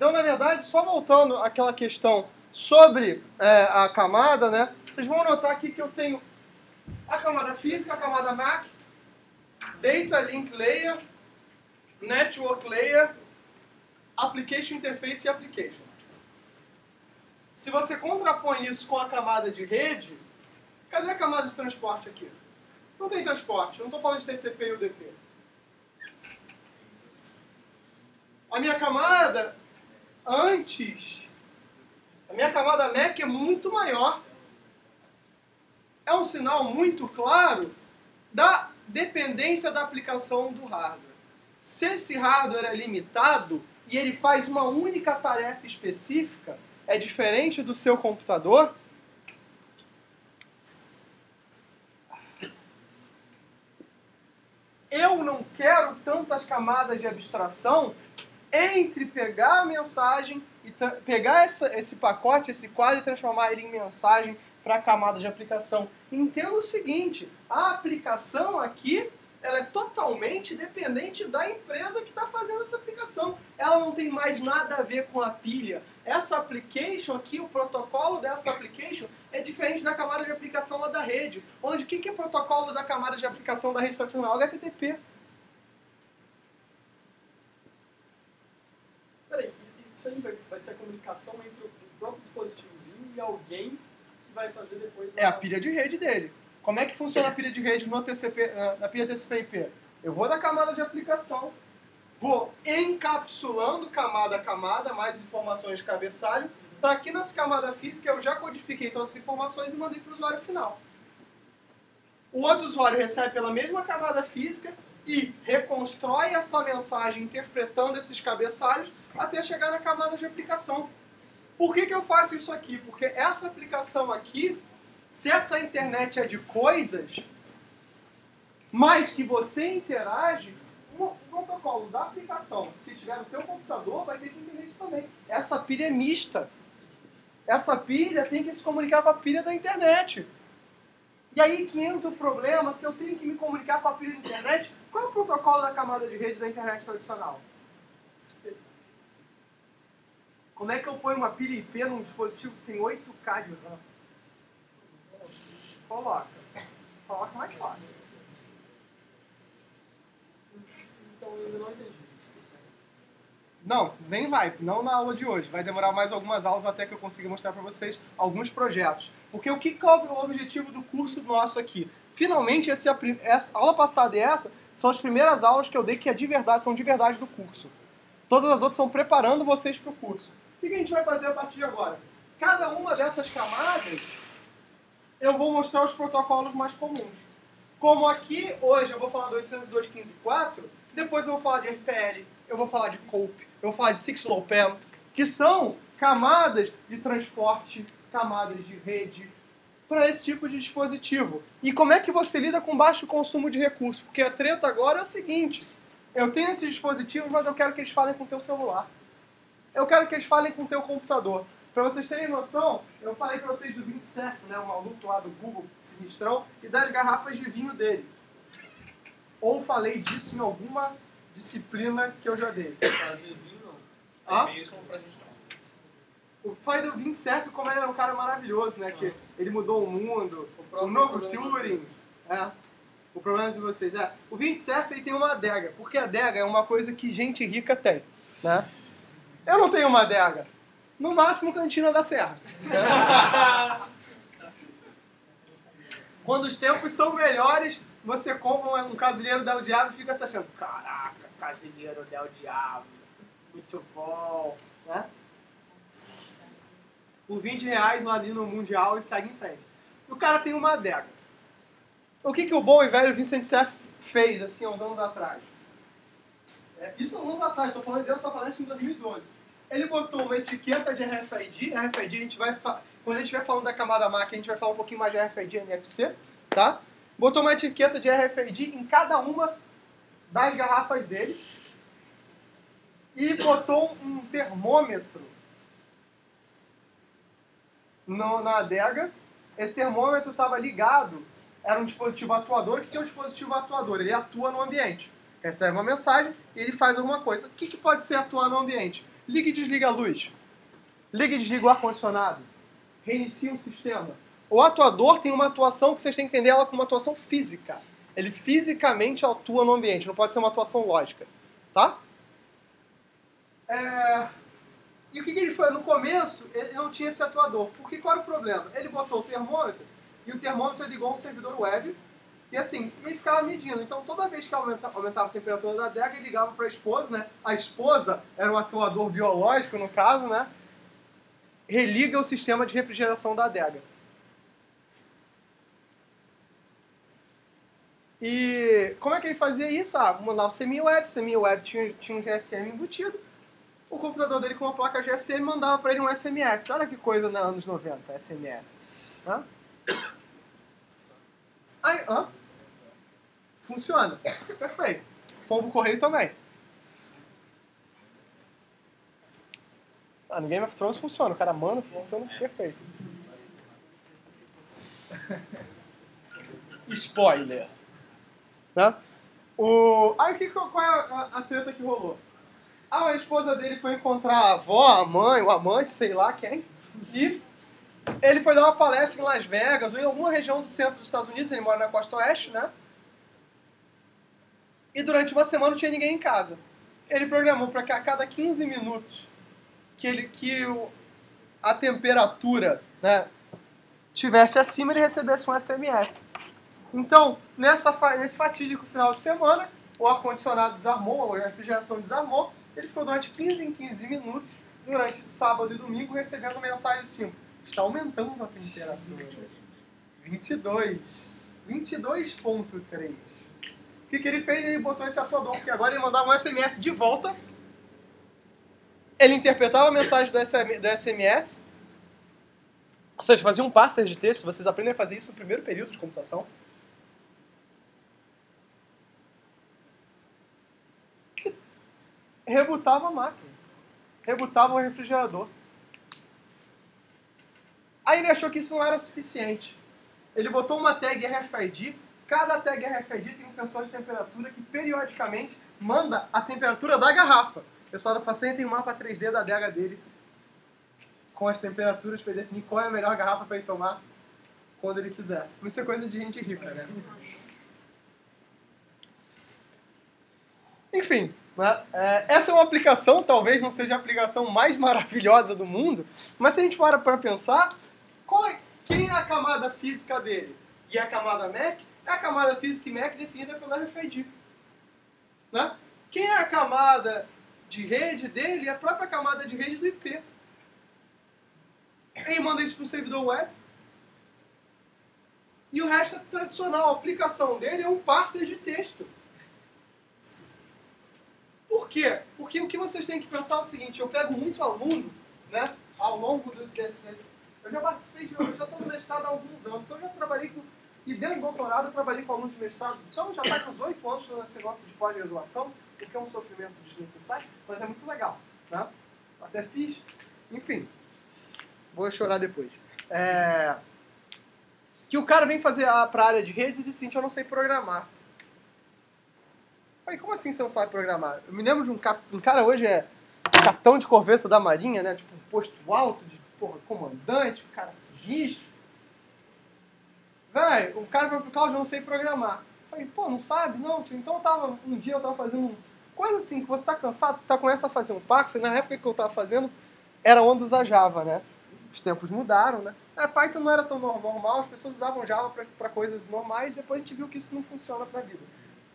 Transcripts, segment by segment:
Então, na verdade, só voltando àquela questão sobre a camada, né? Vocês vão notar aqui que eu tenho a camada física, a camada MAC, Data Link Layer, Network Layer, Application Interface e Application. Se você contrapõe isso com a camada de rede, cadê a camada de transporte aqui? Não tem transporte, eu não estou falando de TCP e UDP. A minha camada a minha camada MAC é muito maior. É um sinal muito claro da dependência da aplicação do hardware. Se esse hardware é limitado e ele faz uma única tarefa específica, é diferente do seu computador, eu não quero tantas camadas de abstração entre pegar a mensagem e pegar esse pacote, esse quadro e transformar ele em mensagem para a camada de aplicação. Entenda o seguinte, a aplicação aqui ela é totalmente dependente da empresa que está fazendo essa aplicação. Ela não tem mais nada a ver com a pilha. Essa application aqui, o protocolo dessa application é diferente da camada de aplicação lá da rede. Onde o que é o protocolo da camada de aplicação da rede tradicional? HTTP. Peraí, isso aí vai ser a comunicação entre o próprio dispositivozinho e alguém que vai fazer depois... É a pilha de rede dele. Como é que funciona a pilha de rede no TCP, na pilha TCP/IP? Eu vou da camada de aplicação, vou encapsulando camada a camada, mais informações de cabeçalho, para que nessa camada física eu já codifiquei todas as informações e mandei para o usuário final. O outro usuário recebe pela mesma camada física e reconstrói essa mensagem interpretando esses cabeçalhos até chegar na camada de aplicação. Por que eu faço isso aqui? Porque essa aplicação aqui, se essa internet é de coisas, mas que você interage, o protocolo da aplicação, se tiver no teu computador, vai ter que entender isso também. Essa pilha é mista. Essa pilha tem que se comunicar com a pilha da internet. E aí que entra o problema, se eu tenho que me comunicar com a pilha da internet, qual é o protocolo da camada de rede da internet tradicional? Como é que eu ponho uma pilha IP num dispositivo que tem 8K de RAM? Coloca mais fácil. Então eu ainda não entendi. Não, nem vai, não na aula de hoje. Vai demorar mais algumas aulas até que eu consiga mostrar para vocês alguns projetos. Porque o que é o objetivo do curso nosso aqui? Finalmente, essa aula passada e essa são as primeiras aulas que eu dei que são de verdade do curso. Todas as outras são preparando vocês para o curso. O que a gente vai fazer a partir de agora? Cada uma dessas camadas, eu vou mostrar os protocolos mais comuns. Como aqui, hoje, eu vou falar do 802.15.4, depois eu vou falar de RPL, eu vou falar de COPE, eu vou falar de 6LoWPAN, que são camadas de transporte, camadas de rede, para esse tipo de dispositivo. E como é que você lida com baixo consumo de recursos? Porque a treta agora é o seguinte, eu tenho esses dispositivos, mas eu quero que eles falem com o teu celular. Eu quero que eles falem com o teu computador. Para vocês terem noção, eu falei para vocês do Windsurf, né, o maluco lá do Google, sinistrão, e das garrafas de vinho dele. Ou falei disso em alguma disciplina que eu já dei. Fazer vinho não. Ah? É isso como pra gente não. Eu falei do Windsurf como ele era um cara maravilhoso, né, que ele mudou o mundo, o novo Turing. O problema de vocês é, o Windsurf ele tem uma adega, porque a adega é uma coisa que gente rica tem, né? Eu não tenho uma adega. No máximo, cantina da Serra. Quando os tempos são melhores, você compra um casilheiro Del Diabo e fica se achando, caraca, casilheiro Del Diabo, muito bom, né? Por R$20 ali no Mundial e segue em frente. O cara tem uma adega. O que o bom e velho Vincent Cerf fez, assim, há uns anos atrás? Isso há uns anos atrás, estou falando de Deus, só falando isso em 2012. Ele botou uma etiqueta de RFID. RFID, a gente vai quando a gente estiver falando da camada MAC, a gente vai falar um pouquinho mais de RFID e NFC, tá? Botou uma etiqueta de RFID em cada uma das garrafas dele e botou um termômetro na adega. Esse termômetro estava ligado, era um dispositivo atuador. O que é um dispositivo atuador? Ele atua no ambiente. Recebe uma mensagem e ele faz alguma coisa. O que pode ser atuar no ambiente? Liga e desliga a luz. Liga e desliga o ar-condicionado. Reinicia um sistema. O atuador tem uma atuação que vocês têm que entender ela como uma atuação física. Ele fisicamente atua no ambiente, não pode ser uma atuação lógica. Tá? E o que ele foi? No começo, ele não tinha esse atuador. Porque qual era o problema? Ele botou o termômetro e o termômetro ligou um servidor web e assim, ele ficava medindo. Então, toda vez que aumentava a temperatura da adega, ele ligava para a esposa, né? A esposa era o atuador biológico, no caso, né? Religa o sistema de refrigeração da adega. E como é que ele fazia isso? Mandava o semi-web. O semi-web tinha um GSM embutido. O computador dele com uma placa GSM mandava para ele um SMS. Olha que coisa nos anos 90, SMS. Hã? Funciona. Perfeito. Pombo correio também. No Game of Thrones funciona. O cara manda, funciona perfeito. Spoiler. Né? Qual é a treta que rolou? A esposa dele foi encontrar a avó, a mãe, o amante, sei lá quem. E ele foi dar uma palestra em Las Vegas, ou em alguma região do centro dos Estados Unidos. Ele mora na costa oeste, né? E durante uma semana não tinha ninguém em casa. Ele programou para que a cada 15 minutos a temperatura, né, tivesse acima, ele recebesse um SMS. Então, nesse fatídico final de semana, o ar-condicionado desarmou, a refrigeração desarmou. Ele ficou durante 15 em 15 minutos, durante o sábado e domingo, recebendo mensagem assim: está aumentando a temperatura. 22.3. O que ele fez? Ele botou esse atuador, porque agora ele mandava um SMS de volta. Ele interpretava a mensagem do SMS. Ou seja, fazia um parser de texto. Vocês aprendem a fazer isso no primeiro período de computação. E rebutava a máquina. Rebutava o refrigerador. Aí ele achou que isso não era suficiente. Ele botou uma tag RFID. Cada tag RFID tem um sensor de temperatura que periodicamente manda a temperatura da garrafa. O pessoal da Facen tem um mapa 3D da adega dele com as temperaturas para definir qual é a melhor garrafa para ele tomar quando ele quiser. Isso é coisa de gente rica, né? Enfim, né? Essa é uma aplicação, talvez não seja a aplicação mais maravilhosa do mundo, mas se a gente para pensar, quem é a camada física dele? E a camada MAC? É a camada física e MAC definida pelo RFID. Né? Quem é a camada de rede dele? É a própria camada de rede do IP. Ele manda isso para o servidor web. E o resto é tradicional. A aplicação dele é um parser de texto. Por quê? Porque o que vocês têm que pensar é o seguinte: eu pego muito aluno, né, ao longo desse... Eu já participei eu já estou no mestrado há alguns anos. Eu já trabalhei com... E dentro do doutorado eu trabalhei com alunos de mestrado. Então já faz uns 8 anos nesse negócio de pós-graduação, porque é um sofrimento desnecessário, mas é muito legal. Né? Até fiz. Enfim. Vou chorar depois. Que o cara vem fazer para a área de redes e diz assim: eu não sei programar. Falei, como assim você não sabe programar? Eu me lembro de um cara hoje capitão de corveta da Marinha, né? Tipo um posto alto, de comandante, um cara sinistro. Véi, o cara falou pro Cláudio: eu não sei programar. Falei, não sabe? Não, tio. Então um dia eu tava fazendo coisa assim, que você tá cansado, você começa a fazer um Pax, e na época que eu tava fazendo, era onda usar Java, né? Os tempos mudaram, né? Python não era tão normal, as pessoas usavam Java para coisas normais, depois a gente viu que isso não funciona pra vida.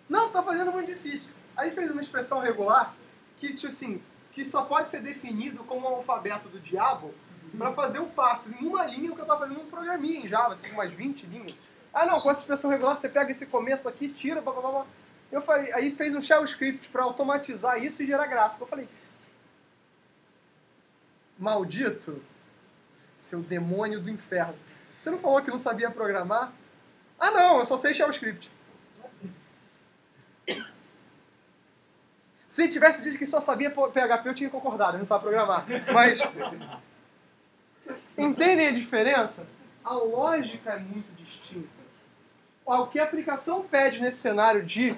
Não, você está fazendo muito difícil. Aí a gente fez uma expressão regular que, tipo assim, que só pode ser definido como um alfabeto do diabo para fazer o parser. Em uma linha, o que eu estava fazendo um programinha em Java, assim, umas 20 linhas. Não, com essa expressão regular, você pega esse começo aqui, tira, blá, blá, blá. Eu falei, aí fez um shell script para automatizar isso e gerar gráfico. Eu falei, maldito, seu demônio do inferno. Você não falou que não sabia programar? Não, eu só sei shell script. Se tivesse dito que só sabia PHP, eu tinha concordado, não sabe programar. Mas, entendem a diferença? A lógica é muito distinta. O que a aplicação pede nesse cenário de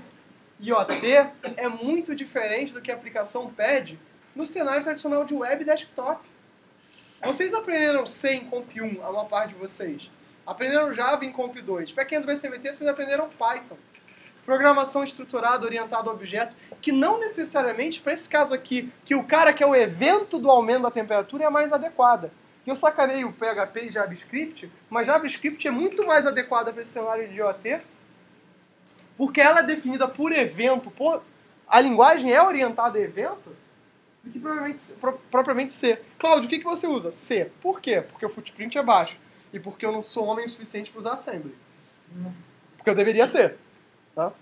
IoT é muito diferente do que a aplicação pede no cenário tradicional de web e desktop. Vocês aprenderam C em Comp 1, a maior parte de vocês. Aprenderam Java em Comp 2. Para quem é do VCMT, vocês aprenderam Python. Programação estruturada, orientada a objeto, que não necessariamente, para esse caso aqui, que o cara que é o evento do aumento da temperatura é a mais adequada. Eu sacaneio o PHP e JavaScript, mas JavaScript é muito mais adequada para esse cenário de IoT, porque ela é definida por evento, a linguagem é orientada a evento, do que propriamente C. Cláudio, o que você usa? C. Por quê? Porque o footprint é baixo. E porque eu não sou homem o suficiente para usar assembly. Porque eu deveria ser. Tá?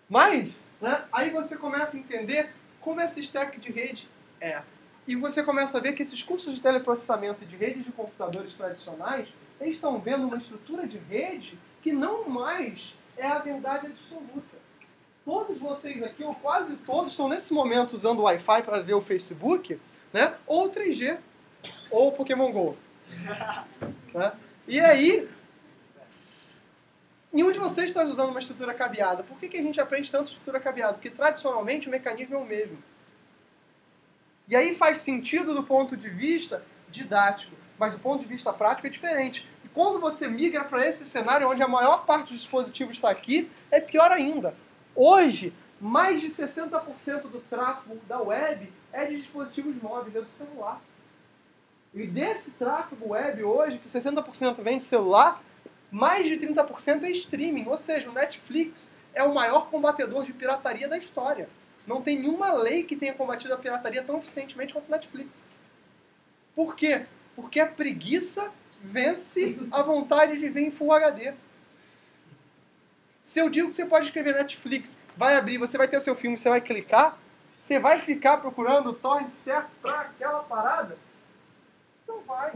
Mas, né, aí você começa a entender como esse stack de rede é. E você começa a ver que esses cursos de teleprocessamento e de redes de computadores tradicionais, eles estão vendo uma estrutura de rede que não mais é a verdade absoluta. Todos vocês aqui, ou quase todos, estão nesse momento usando o Wi-Fi para ver o Facebook, né? Ou 3G, ou Pokémon GO. Né? E aí, nenhum de vocês está usando uma estrutura cabeada. Por que a gente aprende tanto estrutura cabeada? Porque tradicionalmente o mecanismo é o mesmo. E aí faz sentido do ponto de vista didático, mas do ponto de vista prático é diferente. E quando você migra para esse cenário onde a maior parte dos dispositivos está aqui, é pior ainda. Hoje, mais de 60% do tráfego da web é de dispositivos móveis, é do celular. E desse tráfego web hoje, que 60% vem de celular, mais de 30% é streaming. Ou seja, o Netflix é o maior combatedor de pirataria da história. Não tem nenhuma lei que tenha combatido a pirataria tão eficientemente quanto o Netflix. Por quê? Porque a preguiça vence a vontade de ver em Full HD. Se eu digo que você pode escrever Netflix, vai abrir, você vai ter o seu filme, você vai clicar, você vai ficar procurando o torrent certo para aquela parada? Não vai.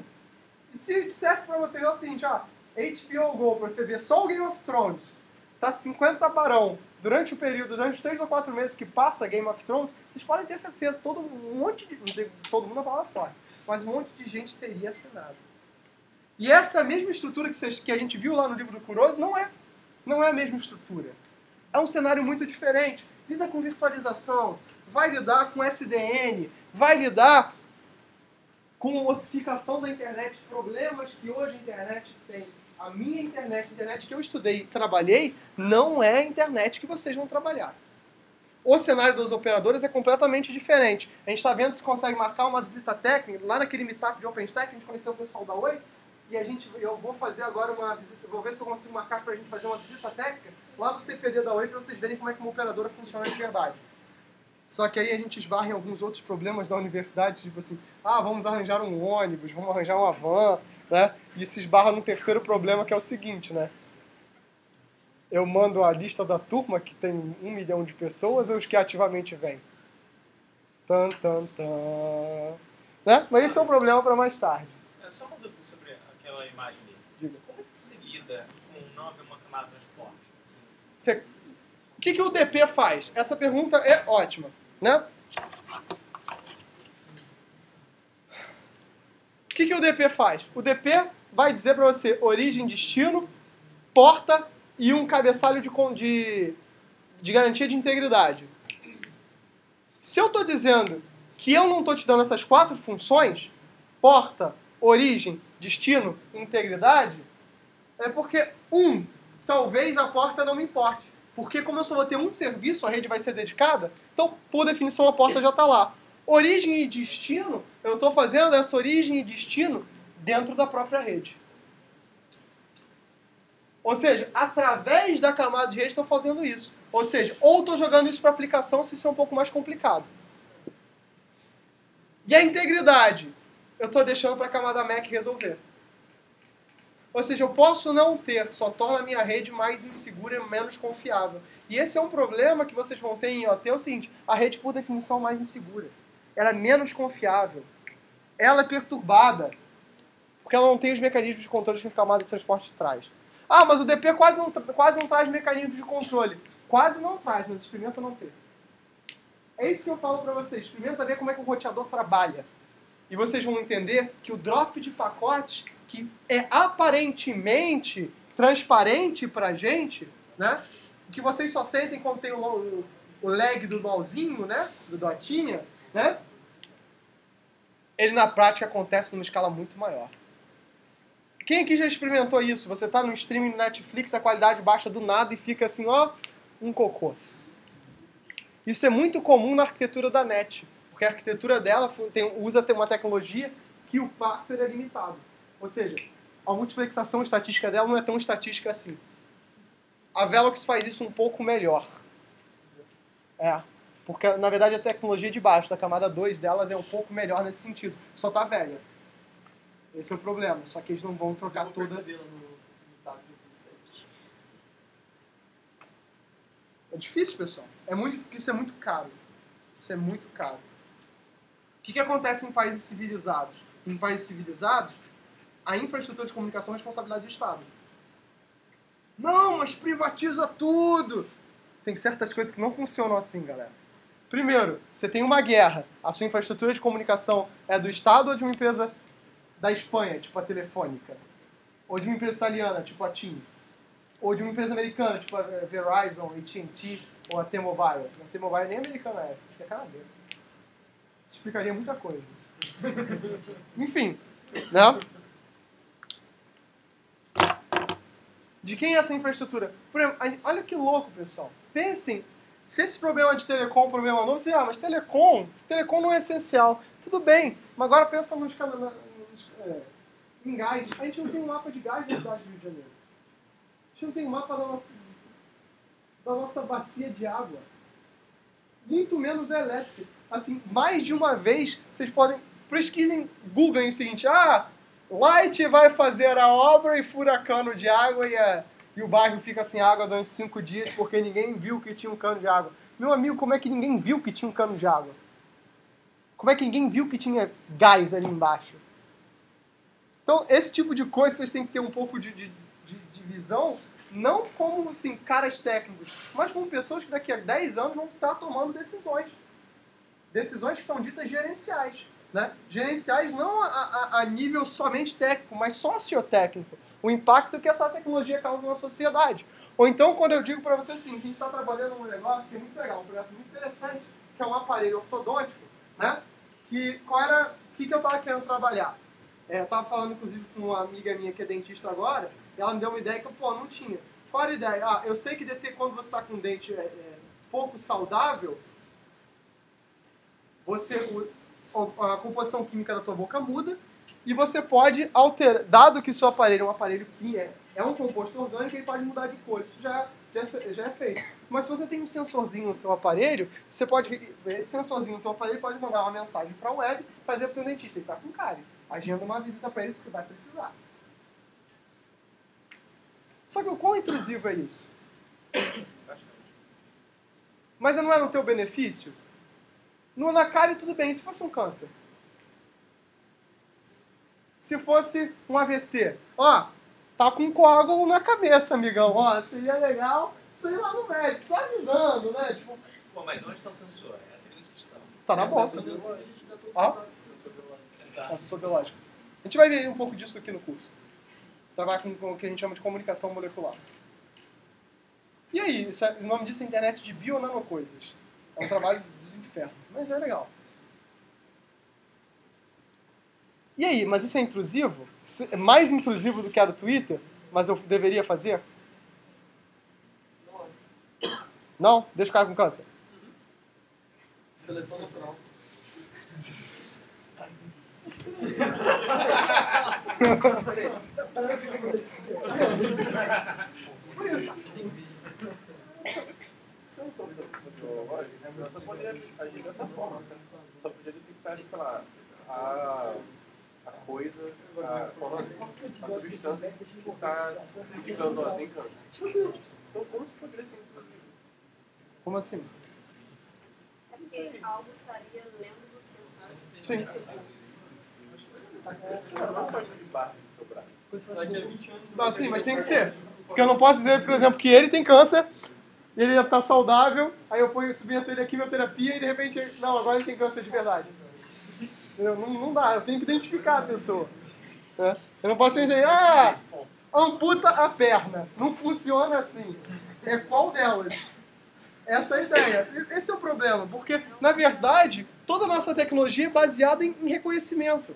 E se eu dissesse para vocês o seguinte, HBO Go, para você ver só o Game of Thrones, tá 50 barão durante o período, durante os 3 ou 4 meses que passa Game of Thrones, vocês podem ter certeza, não sei, todo mundo é palavra forte, mas um monte de gente teria assinado. E essa mesma estrutura que a gente viu lá no livro do Kuroso não é a mesma estrutura. É um cenário muito diferente. Lida com virtualização, vai lidar com SDN, vai lidar com ossificação da internet, problemas que hoje a internet tem. A minha internet, a internet que eu estudei e trabalhei, não é a internet que vocês vão trabalhar. O cenário das operadoras é completamente diferente. A gente está vendo se consegue marcar uma visita técnica. Lá naquele meetup de OpenStack, a gente conheceu o pessoal da Oi. E eu vou fazer agora uma visita, vou ver se eu consigo marcar para a gente fazer uma visita técnica lá no CPD da Oi para vocês verem como é que uma operadora funciona de verdade. Só que aí a gente esbarra em alguns outros problemas da universidade, tipo assim, vamos arranjar um ônibus, vamos arranjar uma van, né? E se esbarra num terceiro problema que é o seguinte, né? Eu mando a lista da turma, que tem 1 milhão de pessoas, ou os que ativamente vêm? Né? Mas esse é um problema para mais tarde. É só uma dúvida sobre aquela imagem ali. Diga. Como é que você lida com não haver uma camada de transporte? Assim? O que o DP faz? Essa pergunta é ótima, né? O que o DP faz? O DP vai dizer para você origem, destino, porta e um cabeçalho de garantia de integridade. Se eu estou dizendo que eu não estou te dando essas 4 funções, porta, origem, destino e integridade, é porque, talvez a porta não me importe. Porque como eu só vou ter um serviço, a rede vai ser dedicada, então, por definição, a porta já está lá. Origem e destino, eu estou fazendo essa origem e destino dentro da própria rede. Ou seja, através da camada de rede estou fazendo isso. Ou seja, ou estou jogando isso para aplicação se isso é um pouco mais complicado. E a integridade? Eu estou deixando para a camada MAC resolver. Ou seja, eu posso não ter, só torna a minha rede mais insegura e menos confiável. E esse é um problema que vocês vão ter em IoT, é o seguinte, a rede por definição é mais insegura. Ela é menos confiável. Ela é perturbada, porque ela não tem os mecanismos de controle que a camada de transporte traz. Mas o DP quase não traz mecanismos de controle. Quase não traz, mas experimenta não ter. É isso que eu falo para vocês. Experimenta ver como é que o roteador trabalha. E vocês vão entender que o drop de pacotes, que é aparentemente transparente para a gente, né? Que vocês só sentem quando tem o lag do LOLzinho, né? Do Dotinha, né? Ele na prática acontece numa escala muito maior. Quem aqui já experimentou isso? Você tá no streaming no Netflix, a qualidade baixa do nada e fica assim, ó, um cocô. Isso é muito comum na arquitetura da NET, porque a arquitetura dela usa uma tecnologia que o parser é limitado. Ou seja, a multiplexação estatística dela não é tão estatística assim. A Velox faz isso um pouco melhor. Porque na verdade a tecnologia de baixo, da camada 2 delas, é um pouco melhor nesse sentido. Só tá velha. Esse é o problema. Só que eles não vão trocar toda... É difícil, pessoal. Isso é muito caro. Isso é muito caro. O que acontece em países civilizados? Em países civilizados, a infraestrutura de comunicação é responsabilidade do Estado. Não, mas privatiza tudo! Tem certas coisas que não funcionam assim, galera. Primeiro, você tem uma guerra. A sua infraestrutura de comunicação é do Estado ou de uma empresa da Espanha, tipo a Telefônica? Ou de uma empresa italiana, tipo a TIM? Ou de uma empresa americana, tipo a Verizon, AT&T ou a T-Mobile? A T-Mobile nem americana é, acho que é canadense. Isso explicaria muita coisa. Enfim, né? De quem é essa infraestrutura? Por exemplo, olha que louco, pessoal. Pensem, se esse problema de telecom é um problema novo, você mas telecom não é essencial. Tudo bem, mas agora pensa em gás. A gente não tem um mapa de gás na cidade do Rio de Janeiro. A gente não tem um mapa da nossa bacia de água. Muito menos da elétrica. Assim, mais de uma vez, vocês podem... Pesquisem, googlem o seguinte, Light vai fazer a obra e fura cano de água e o bairro fica sem água durante 5 dias porque ninguém viu que tinha um cano de água. Meu amigo, como é que ninguém viu que tinha um cano de água? Como é que ninguém viu que tinha gás ali embaixo? Então, esse tipo de coisa vocês têm que ter um pouco de visão, não como, assim, caras técnicos, mas como pessoas que daqui a 10 anos vão estar tomando decisões. Decisões que são ditas gerenciais. Né? Gerenciais não a nível somente técnico, mas sociotécnico. O impacto que essa tecnologia causa na sociedade. Ou então, quando eu digo para você assim, que a gente está trabalhando num negócio que é muito legal, um projeto muito interessante, que é um aparelho ortodôntico, né? O que eu estava querendo trabalhar? Eu estava falando, inclusive, com uma amiga minha que é dentista agora, e ela me deu uma ideia que eu, não tinha. Qual era a ideia? Eu sei que quando você está com um dente pouco saudável, a composição química da tua boca muda e você pode alterar, dado que o seu aparelho é um aparelho que é um composto orgânico, ele pode mudar de cor, isso já é feito. Mas se você tem um sensorzinho no teu aparelho, esse sensorzinho no teu aparelho pode mandar uma mensagem para a web, fazer para o teu dentista, ele está com cárie, agenda uma visita para ele porque vai precisar. Só que o quão intrusivo é isso? Mas não é no teu benefício? Na cárie tudo bem, se fosse um câncer? Se fosse um AVC? Tá com um coágulo na cabeça, amigão. Seria legal você ir lá no médico, só avisando, né? Tipo... Pô, mas onde está o sensor? Essa é a grande questão. Tá na bolsa. Sensor biológico. A gente vai ver um pouco disso aqui no curso. Trabalhar com o que a gente chama de comunicação molecular. E aí, o nome disso é internet de bio-nanocoisas. É um trabalho dos infernos, mas é legal. E aí, mas isso é intrusivo? Isso é mais intrusivo do que era o Twitter? Mas eu deveria fazer? Não? Deixa o cara com câncer? Seleção natural. Por isso. Eu só poderia agir dessa forma, só podia detectar, sei lá, a coisa, a substância que está fixando lá, tem câncer. Então, como isso poderia ser intrusivo? Como assim? É porque algo estaria lendo você, sabe? Sim. Não pode de barra do seu braço. Daqui a 20 anos... Não, sim, mas tem que ser. Porque eu não posso dizer, por exemplo, que ele tem câncer, ele está saudável, aí eu submeto ele a quimioterapia e de repente, não, agora ele tem câncer de verdade. Não dá, eu tenho que identificar a pessoa. Né? Eu não posso dizer, amputa a perna. Não funciona assim. É qual delas? Essa é a ideia. Esse é o problema, porque, na verdade, toda a nossa tecnologia é baseada em reconhecimento.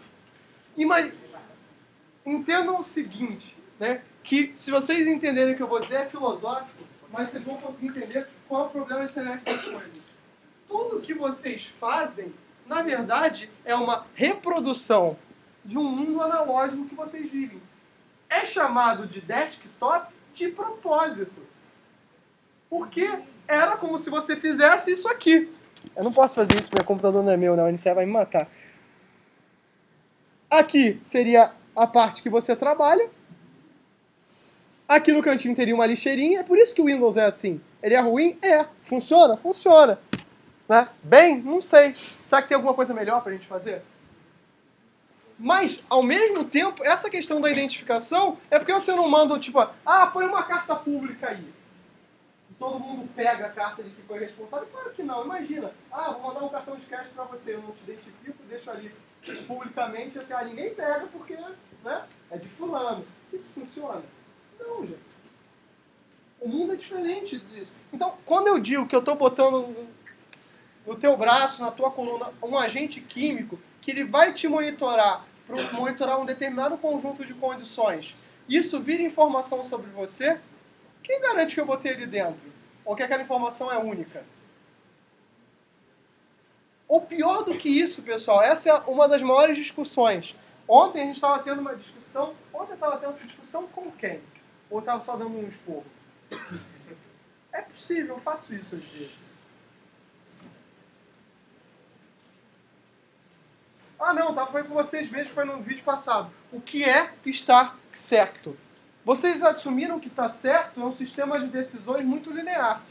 Entendam o seguinte, né? Que se vocês entenderem o que eu vou dizer, é filosófico, mas vocês vão conseguir entender qual é o problema da internet das coisas. Tudo que vocês fazem, na verdade, é uma reprodução de um mundo analógico que vocês vivem. É chamado de desktop de propósito. Porque era como se você fizesse isso aqui. Eu não posso fazer isso, meu computador não é meu, não. O NCE vai me matar. Aqui seria a parte que você trabalha. Aqui no cantinho teria uma lixeirinha. É por isso que o Windows é assim. Ele é ruim? É. Funciona? Funciona. Né? Bem? Não sei. Será que tem alguma coisa melhor pra gente fazer? Mas, ao mesmo tempo, essa questão da identificação é porque você não manda, tipo, põe uma carta pública aí. E todo mundo pega a carta de que foi responsável. Claro que não. Imagina. Vou mandar um cartão de crédito pra você. Eu não te identifico, deixo ali publicamente. Assim, ninguém pega porque, né, é de fulano. Isso funciona? Não, gente. O mundo é diferente disso. Então, quando eu digo que eu estou botando no teu braço, na tua coluna, um agente químico que ele vai te monitorar um determinado conjunto de condições, isso vira informação sobre você, quem garante que eu vou ter ali dentro? Ou que aquela informação é única? Ou pior do que isso, pessoal, essa é uma das maiores discussões. Ontem a gente estava tendo uma discussão, essa discussão com quem? Ou estava só dando um esporro? É possível, eu faço isso às vezes. Não, foi com vocês mesmos, foi no vídeo passado. O que é estar certo? Vocês assumiram que estar certo é um sistema de decisões muito linear.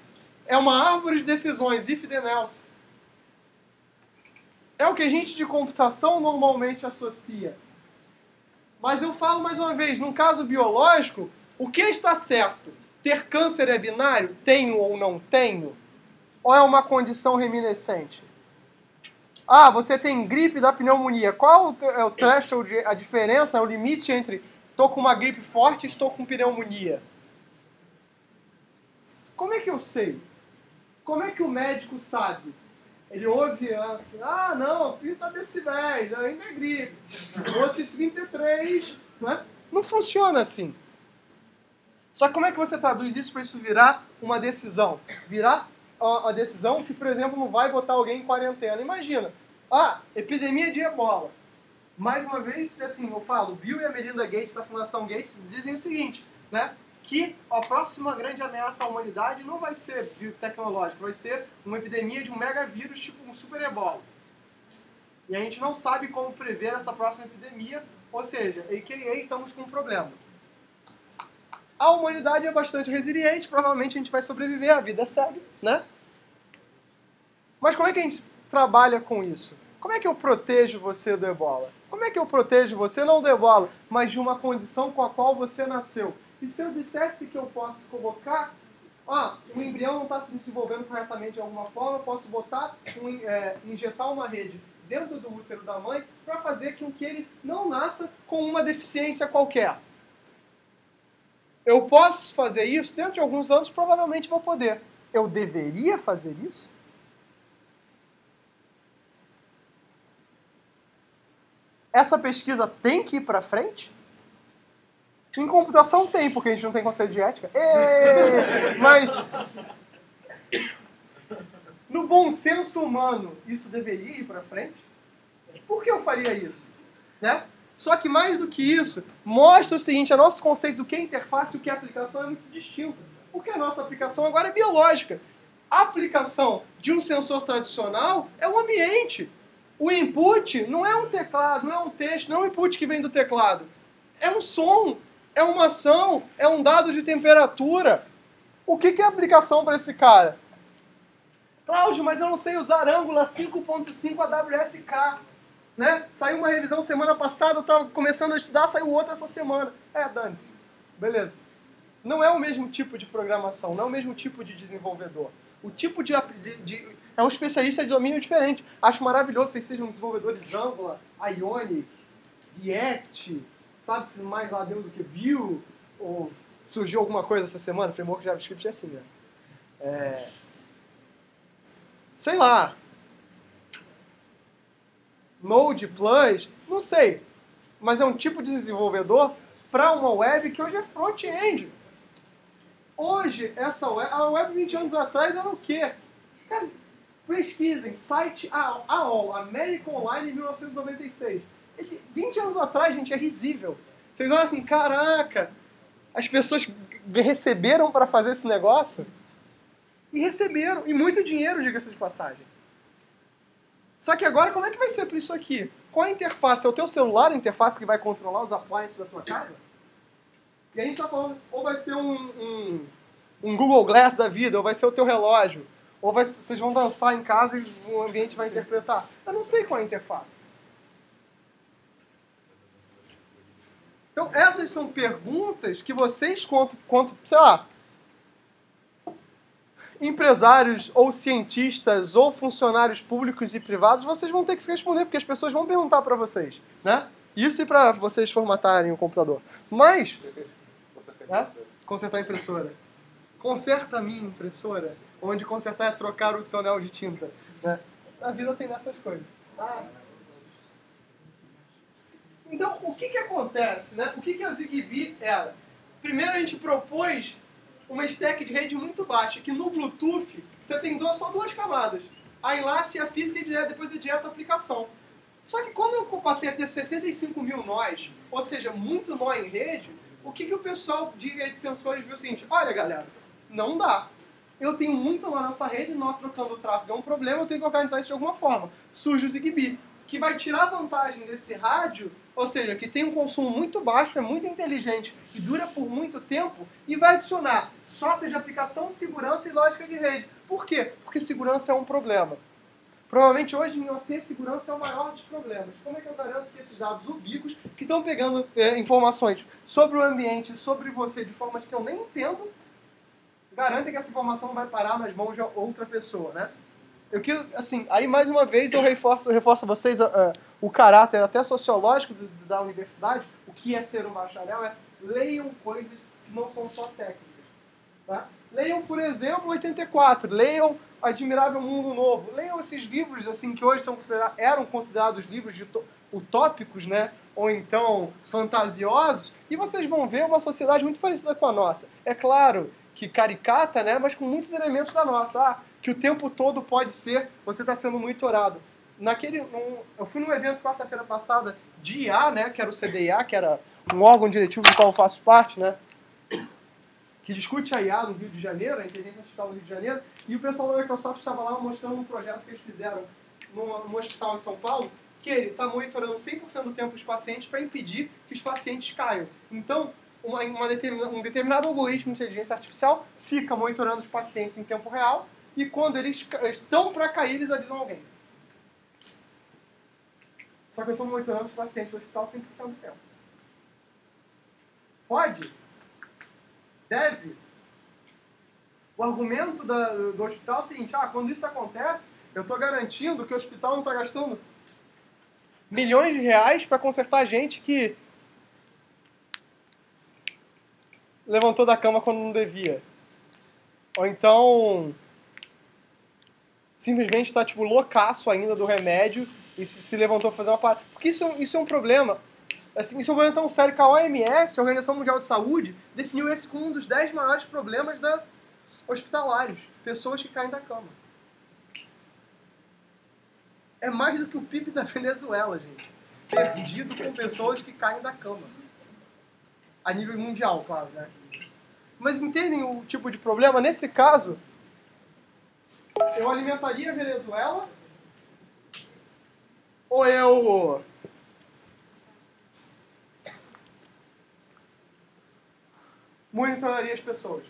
É uma árvore de decisões, if then else. É o que a gente de computação normalmente associa. Mas eu falo mais uma vez, num caso biológico, o que está certo? Ter câncer é binário? Tenho ou não tenho? Ou é uma condição reminiscente? Você tem gripe da pneumonia. Qual é o threshold, a diferença, o limite entre estou com uma gripe forte e estou com pneumonia? Como é que eu sei? Como é que o médico sabe? Ele ouve antes, não, 30 decibéis, ainda é gripe. Fosse 33, né? Não funciona assim. Só que como é que você traduz isso para isso virar uma decisão? Virar a decisão que, por exemplo, não vai botar alguém em quarentena. Imagina, epidemia de ebola. Mais uma vez, assim, eu falo, Bill e a Melinda Gates, da Fundação Gates, dizem o seguinte, né? Que a próxima grande ameaça à humanidade não vai ser biotecnológica, vai ser uma epidemia de um megavírus, tipo um super ebola. E a gente não sabe como prever essa próxima epidemia, ou seja, a.k.a. estamos com um problema. A humanidade é bastante resiliente, provavelmente a gente vai sobreviver, a vida segue, né? Mas como é que a gente trabalha com isso? Como é que eu protejo você do ebola? Como é que eu protejo você, não do ebola, mas de uma condição com a qual você nasceu? E se eu dissesse que eu posso colocar, o embrião não está se desenvolvendo corretamente de alguma forma, eu posso injetar uma rede dentro do útero da mãe para fazer com que ele não nasça com uma deficiência qualquer. Eu posso fazer isso? Dentro de alguns anos, provavelmente vou poder. Eu deveria fazer isso? Essa pesquisa tem que ir para frente? Em computação tem, porque a gente não tem conceito de ética. Mas, no bom senso humano, isso deveria ir para frente? Por que eu faria isso? Né? Só que mais do que isso, mostra o seguinte, o nosso conceito do que é interface e o que é aplicação é muito distinto. Porque a nossa aplicação agora é biológica. A aplicação de um sensor tradicional é o ambiente. O input não é um teclado, não é um texto, não é um input que vem do teclado. É um som, é uma ação, é um dado de temperatura. O que é aplicação para esse cara? Cláudio, mas eu não sei usar Angular 5.5 AWSK. Né? Saiu uma revisão semana passada, eu estava começando a estudar, saiu outra essa semana. Dane-se. Beleza. Não é o mesmo tipo de programação, não é o mesmo tipo de desenvolvedor. O tipo é um especialista de domínio diferente. Acho maravilhoso que vocês sejam desenvolvedores Angular, Ionic, React, sabe-se mais lá Deus do que Vue, ou surgiu alguma coisa essa semana, framework JavaScript é assim, né? sei lá, Node Plus, não sei, mas é um tipo de desenvolvedor para uma web que hoje é front-end. Hoje, a web 20 anos atrás era o quê? Cara, pesquisem, site AOL, American Online, em 1996. 20 anos atrás, gente, é risível. Vocês olham assim, caraca, as pessoas receberam para fazer esse negócio? E receberam, e muito dinheiro, diga-se de passagem. Só que agora, como é que vai ser para isso aqui? Qual a interface? É o teu celular a interface que vai controlar os appliances da tua casa? E a gente está falando, ou vai ser um Google Glass da vida, ou vai ser o teu relógio, ou vocês vão dançar em casa e o ambiente vai interpretar. Eu não sei qual é a interface. Então, essas são perguntas que vocês, quanto sei lá, empresários ou cientistas ou funcionários públicos e privados, vocês vão ter que se responder, porque as pessoas vão perguntar para vocês, né? Isso e para vocês formatarem o computador. Mas, consertar a impressora. Conserta a minha impressora, onde consertar é trocar o tonel de tinta, né? A vida tem dessas coisas. Então, o que acontece, né? O que a ZigBee era? Primeiro a gente propôs uma stack de rede muito baixa, que no Bluetooth você tem só duas camadas. A enlace e a física e depois é direto a aplicação. Só que quando eu passei a ter 65 mil nós, ou seja, muito nó em rede, o que o pessoal de rede de sensores viu o seguinte, olha galera, não dá. Eu tenho muito nó nessa rede, nós trocando o tráfego é um problema, eu tenho que organizar isso de alguma forma. Surge o ZigBee, que vai tirar vantagem desse rádio, ou seja, que tem um consumo muito baixo, é muito inteligente e dura por muito tempo, e vai adicionar software de aplicação, segurança e lógica de rede. Por quê? Porque segurança é um problema. Provavelmente hoje em OT segurança é o maior dos problemas. Como é que eu garanto que esses dados ubíquos, que estão pegando informações sobre o ambiente, sobre você, de formas que eu nem entendo, garantem que essa informação não vai parar nas mãos de outra pessoa, né? Aí mais uma vez eu reforço a vocês o caráter até sociológico da universidade. O que é ser um bacharel é leiam coisas que não são só técnicas. Tá? Leiam, por exemplo, 84, leiam Admirável Mundo Novo, leiam esses livros assim, que hoje eram considerados livros utópicos, né? Ou então fantasiosos, e vocês vão ver uma sociedade muito parecida com a nossa. É claro que caricata, né? Mas com muitos elementos da nossa. Que o tempo todo pode ser, você está sendo monitorado. Eu fui num evento quarta-feira passada de IA, né, que era o CDIA, que era um órgão diretivo do qual eu faço parte, né, que discute a IA no Rio de Janeiro, a inteligência artificial no Rio de Janeiro, e o pessoal da Microsoft estava lá mostrando um projeto que eles fizeram num hospital em São Paulo, que ele está monitorando 100% do tempo dos pacientes para impedir que os pacientes caiam. Então, um determinado algoritmo de inteligência artificial fica monitorando os pacientes em tempo real, e quando eles estão para cair, eles avisam alguém. Só que eu estou monitorando os pacientes do hospital 100% do tempo. Pode? Deve? O argumento do hospital é o seguinte, quando isso acontece, eu estou garantindo que o hospital não está gastando milhões de reais para consertar gente que levantou da cama quando não devia. Ou então simplesmente está tipo loucaço ainda do remédio e se levantou para fazer uma parada. Porque isso é um problema. Assim, isso é um problema tão sério que a OMS, a Organização Mundial de Saúde, definiu esse como um dos 10 maiores problemas hospitalários. Pessoas que caem da cama. É mais do que o PIB da Venezuela, gente. Perdido com pessoas que caem da cama. A nível mundial, claro, né? Mas entendem o tipo de problema? Nesse caso, eu alimentaria a Venezuela ou eu monitoraria as pessoas?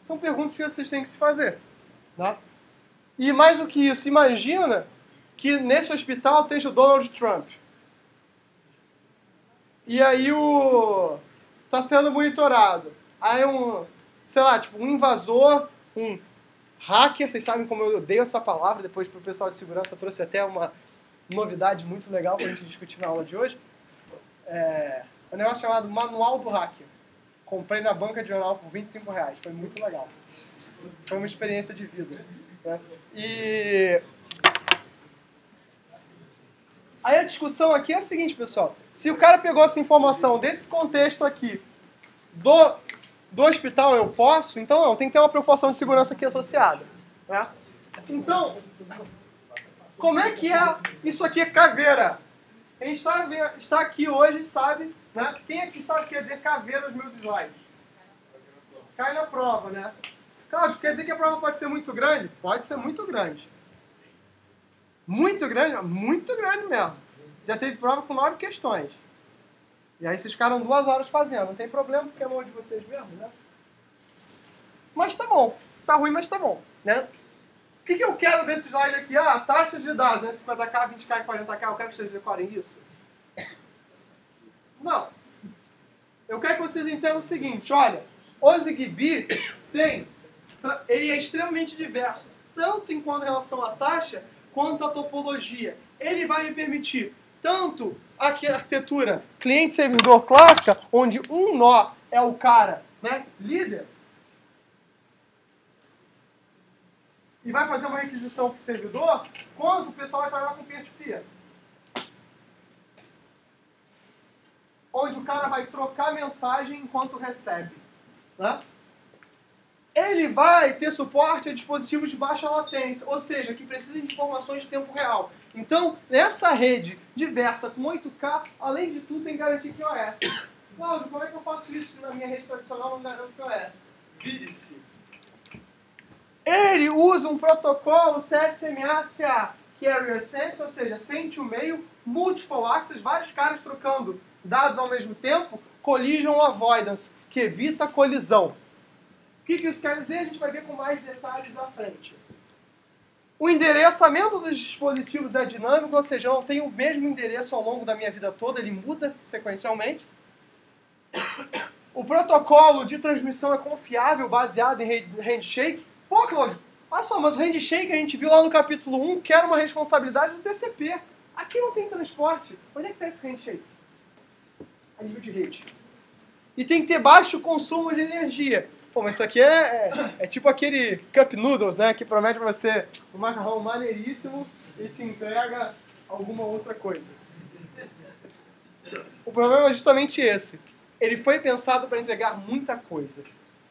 São perguntas que vocês têm que se fazer. Tá? E mais do que isso, imagina que nesse hospital esteja o Donald Trump. E aí tá sendo monitorado. Aí um invasor, um hacker, vocês sabem como eu odeio essa palavra, depois pro pessoal de segurança trouxe até uma novidade muito legal pra gente discutir na aula de hoje. Um negócio chamado Manual do Hacker. Comprei na banca de jornal por R$25, foi muito legal. Foi uma experiência de vida. Né? E aí a discussão aqui é a seguinte, pessoal. Se o cara pegou essa informação desse contexto aqui do hospital, eu posso? Então não, tem que ter uma preocupação de segurança aqui associada. Né? Então, como é que é? Isso aqui é caveira. A gente está aqui hoje e sabe, né? Quem aqui sabe o que quer dizer caveira nos meus slides? Cai na prova, né? Cláudio, quer dizer que a prova pode ser muito grande? Pode ser muito grande. Muito grande? Muito grande mesmo. Já teve prova com 9 questões. E aí vocês ficaram 2 horas fazendo. Não tem problema, porque é mão de vocês mesmo, né? Mas tá bom. Tá ruim, mas tá bom, né? O que eu quero desse slide aqui? Ah, taxa de dados, né? 50k, 20k e 40k. Eu quero que vocês decorem isso. Não. Eu quero que vocês entendam o seguinte, olha. O ZigBee ele é extremamente diverso, tanto em relação à taxa, quanto à topologia. Ele vai me permitir tanto a arquitetura cliente-servidor clássica, onde um nó é o cara, né, líder, e vai fazer uma requisição para o servidor, quanto o pessoal vai trabalhar com peer-to-peer. Onde o cara vai trocar mensagem enquanto recebe. Né? Ele vai ter suporte a dispositivos de baixa latência, ou seja, que precisam de informações de tempo real. Então, nessa rede diversa com 8K, além de tudo, tem que garantir QoS. Cláudio, como é que eu faço isso na minha rede tradicional não garanto QoS? Vire-se. Ele usa um protocolo CSMA-CA, Carrier Sense, ou seja, send to mail, multiple access, vários caras trocando dados ao mesmo tempo, collision avoidance, que evita colisão. O que isso quer dizer? A gente vai ver com mais detalhes à frente. O endereçamento dos dispositivos é dinâmico, ou seja, eu não tenho o mesmo endereço ao longo da minha vida toda, ele muda sequencialmente. O protocolo de transmissão é confiável, baseado em handshake. Pô, Cláudio, olha só, mas o handshake a gente viu lá no capítulo 1, que era uma responsabilidade do TCP. Aqui não tem transporte. Onde é que está esse handshake? A nível de rede. E tem que ter baixo consumo de energia. Pô, mas isso aqui é tipo aquele Cup Noodles, né? Que promete pra você um macarrão maneiríssimo e te entrega alguma outra coisa. O problema é justamente esse. Ele foi pensado para entregar muita coisa.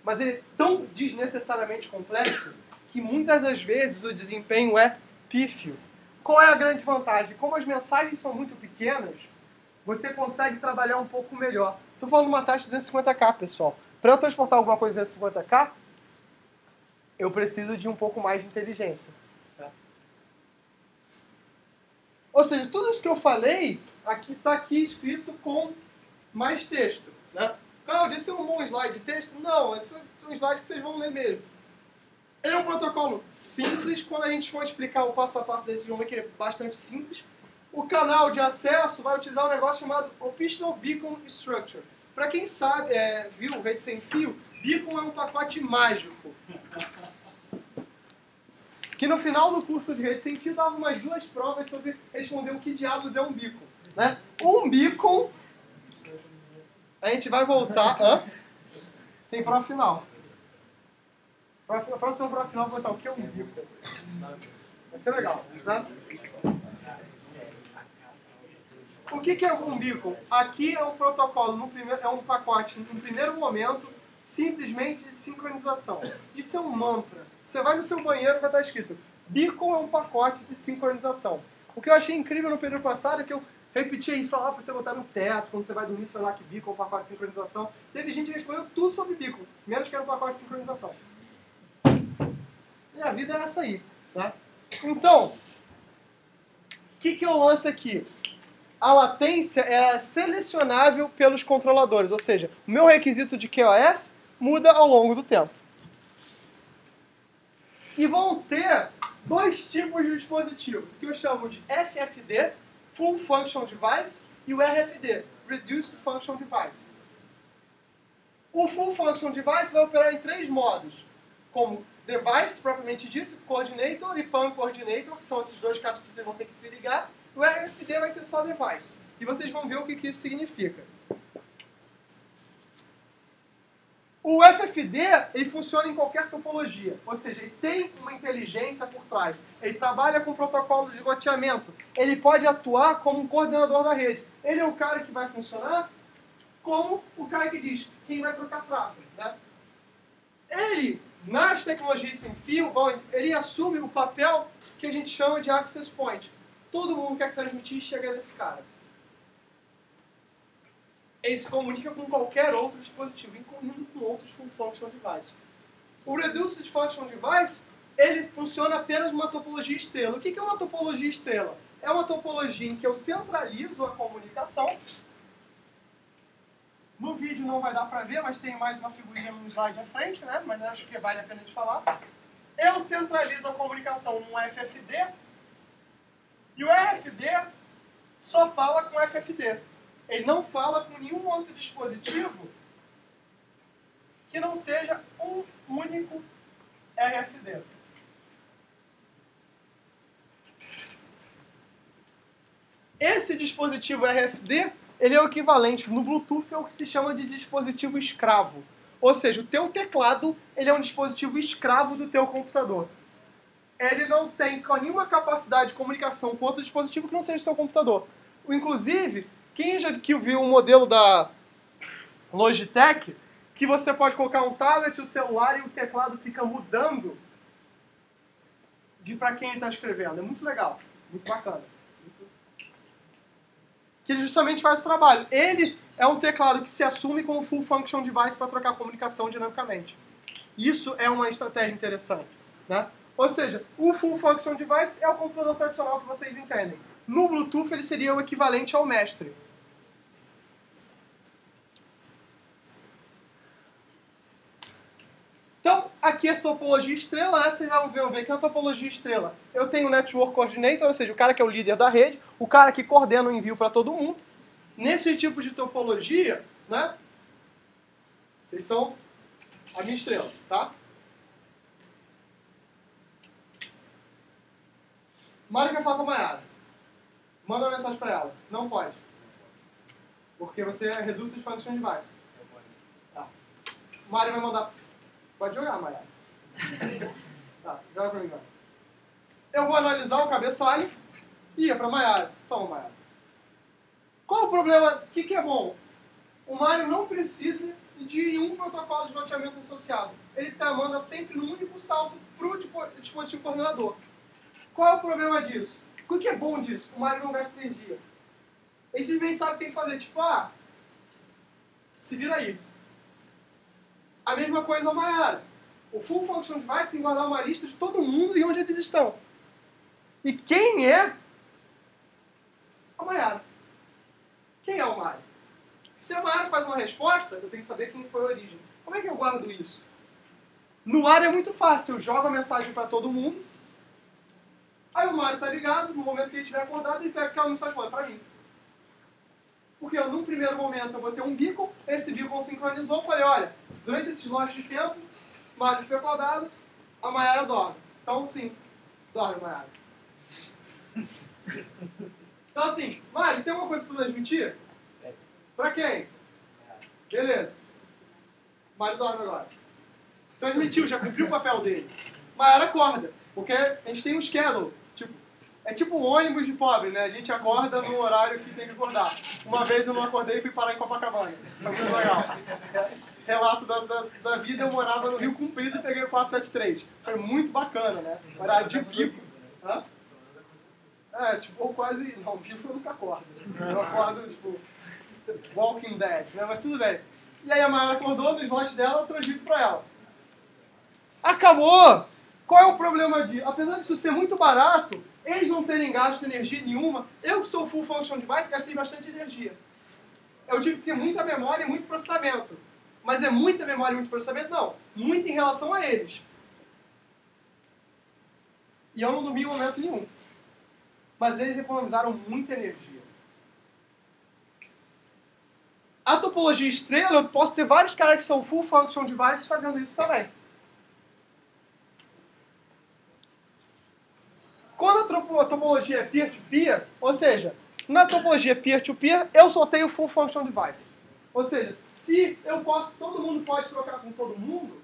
Mas ele é tão desnecessariamente complexo que muitas das vezes o desempenho é pífio. Qual é a grande vantagem? Como as mensagens são muito pequenas, você consegue trabalhar um pouco melhor. Estou falando de uma taxa de 250k, pessoal. Para eu transportar alguma coisa de 250k, eu preciso de um pouco mais de inteligência. Tá? Ou seja, tudo isso que eu falei está aqui escrito com mais texto. Né? Cláudio, esse é um bom slide de texto? Não, esse é um slide que vocês vão ler mesmo. Ele é um protocolo simples. Quando a gente for explicar o passo a passo desse jogo, que é bastante simples. O canal de acesso vai utilizar um negócio chamado Optional Beacon Structure. Para quem sabe, viu Rede Sem Fio, Beacon é um pacote mágico. Que no final do curso de Rede Sem Fio dava umas 2 provas sobre responder o que diabos é um beacon. Né? Um beacon, a gente vai voltar... Tem prova final. A próxima prova final vai botar o que é um beacon. Vai ser legal. Né? O que é um beacon? Aqui é um protocolo, é um pacote, no primeiro momento, simplesmente de sincronização. Isso é um mantra. Você vai no seu banheiro e vai estar escrito beacon é um pacote de sincronização. O que eu achei incrível no período passado é que eu repetia isso, falava para você botar no teto, quando você vai dormir, você vai lá que beacon é um pacote de sincronização. Teve gente que respondeu tudo sobre beacon, menos que era um pacote de sincronização. E a vida é essa aí. Tá? Então, o que eu lanço aqui? A latência é selecionável pelos controladores, ou seja, o meu requisito de QoS muda ao longo do tempo. E vão ter 2 tipos de dispositivos, que eu chamo de FFD, Full Function Device, e o RFD, Reduced Function Device. O Full Function Device vai operar em 3 modos, como Device, propriamente dito, Coordinator e Pan Coordinator, que são esses 2 caras que vocês vão ter que se ligar. O RFD vai ser só device. E vocês vão ver o que isso significa. O FFD, ele funciona em qualquer topologia, ou seja, ele tem uma inteligência por trás. Ele trabalha com protocolo de loteamento. Ele pode atuar como um coordenador da rede. Ele é o cara que vai funcionar como o cara que diz quem vai trocar tráfego, né? Ele, nas tecnologias sem fio, ele assume o papel que a gente chama de access point. Todo mundo quer transmitir e chega nesse cara. Ele se comunica com qualquer outro dispositivo, incluindo com outros full function devices. O Reduced Function Device, ele funciona apenas numa topologia estrela. O que é uma topologia estrela? É uma topologia em que eu centralizo a comunicação. No vídeo não vai dar para ver, mas tem mais uma figurinha no slide à frente, né? Mas acho que vale a pena de falar. Eu centralizo a comunicação num FFD e o RFD só fala com FFD. Ele não fala com nenhum outro dispositivo que não seja um único RFD. Esse dispositivo RFD, ele é o equivalente no Bluetooth ao que se chama de dispositivo escravo. Ou seja, o teu teclado, ele é um dispositivo escravo do teu computador. Ele não tem nenhuma capacidade de comunicação com outro dispositivo que não seja o seu computador. Inclusive, quem já viu o modelo da Logitech, que você pode colocar um tablet, o celular e o teclado fica mudando para quem está escrevendo. É muito legal, muito bacana. Que ele justamente faz o trabalho. Ele é um teclado que se assume como full function device para trocar comunicação dinamicamente. Isso é uma estratégia interessante, né? Ou seja, o full function device é o computador tradicional que vocês entendem. No Bluetooth ele seria o equivalente ao mestre. Então, aqui essa topologia estrela, né? Vocês vão ver que na topologia estrela eu tenho o Network Coordinator, ou seja, o cara que é o líder da rede, o cara que coordena o envio para todo mundo. Nesse tipo de topologia, né? Vocês são a minha estrela, tá? Mário quer falar com a Mayara. Manda uma mensagem para ela. Não pode. Porque você reduz as function device. Tá. Mário vai mandar... Pode jogar, Mayara. Tá, joga pra mim, vai. Eu vou analisar o cabeçalho e ia pra Mayara. Toma, Mayara. Qual o problema? O que é bom? O Mário não precisa de nenhum protocolo de loteamento associado. Ele manda sempre no único salto pro dispositivo coordenador. Qual é o problema disso? O que é bom disso? O Mário não gasta energia. Ele simplesmente sabe o que tem que fazer. Tipo, se vira aí. A mesma coisa a Mayara. O Full Function Device tem que guardar uma lista de todo mundo e onde eles estão. E quem é a Mayara? Quem é o Mário? Se a Mayara faz uma resposta, eu tenho que saber quem foi a origem. Como é que eu guardo isso? No ar é muito fácil. Eu jogo a mensagem para todo mundo. Aí o Mário está ligado. No momento que ele estiver acordado, ele pega aquela mensagem e fala para mim. Porque num primeiro momento eu vou ter um beacon. Esse beacon sincronizou. Eu falei, olha, durante esses lotes de tempo, o Mário foi acordado, a Mayara dorme. Então, sim, dorme, Mayara. Então, assim, Mário, tem alguma coisa para transmitir? Para quem? Beleza. Mário dorme agora. Transmitiu, já cumpriu o papel dele. Mayara acorda, porque a gente tem um schedule. É tipo um ônibus de pobre, né? A gente acorda no horário que tem que acordar. Uma vez eu não acordei e fui parar em Copacabana. Foi muito legal. Relato da vida, eu morava no Rio Comprido e peguei o 473. Foi muito bacana, né? Horário de pico. Hã? Ou quase... Não, pico eu nunca acordo. Eu acordo, Walking Dead, né? Mas tudo bem. E aí a Mayara acordou, no slot dela, eu transmito pra ela. Acabou! Qual é o problema disso? Apesar disso ser muito barato, eles não terem gasto de energia nenhuma, eu que sou full function device, gastei bastante energia. Eu tive que ter muita memória e muito processamento. Mas é muita memória e muito processamento? Não. Muito em relação a eles. E eu não dormi em momento nenhum. Mas eles economizaram muita energia. A topologia estrela, eu posso ter vários caras que são full function devices fazendo isso também. Quando a topologia é peer-to-peer, ou seja, na topologia peer-to-peer, eu só tenho full function devices. Ou seja, Se todo mundo pode trocar com todo mundo,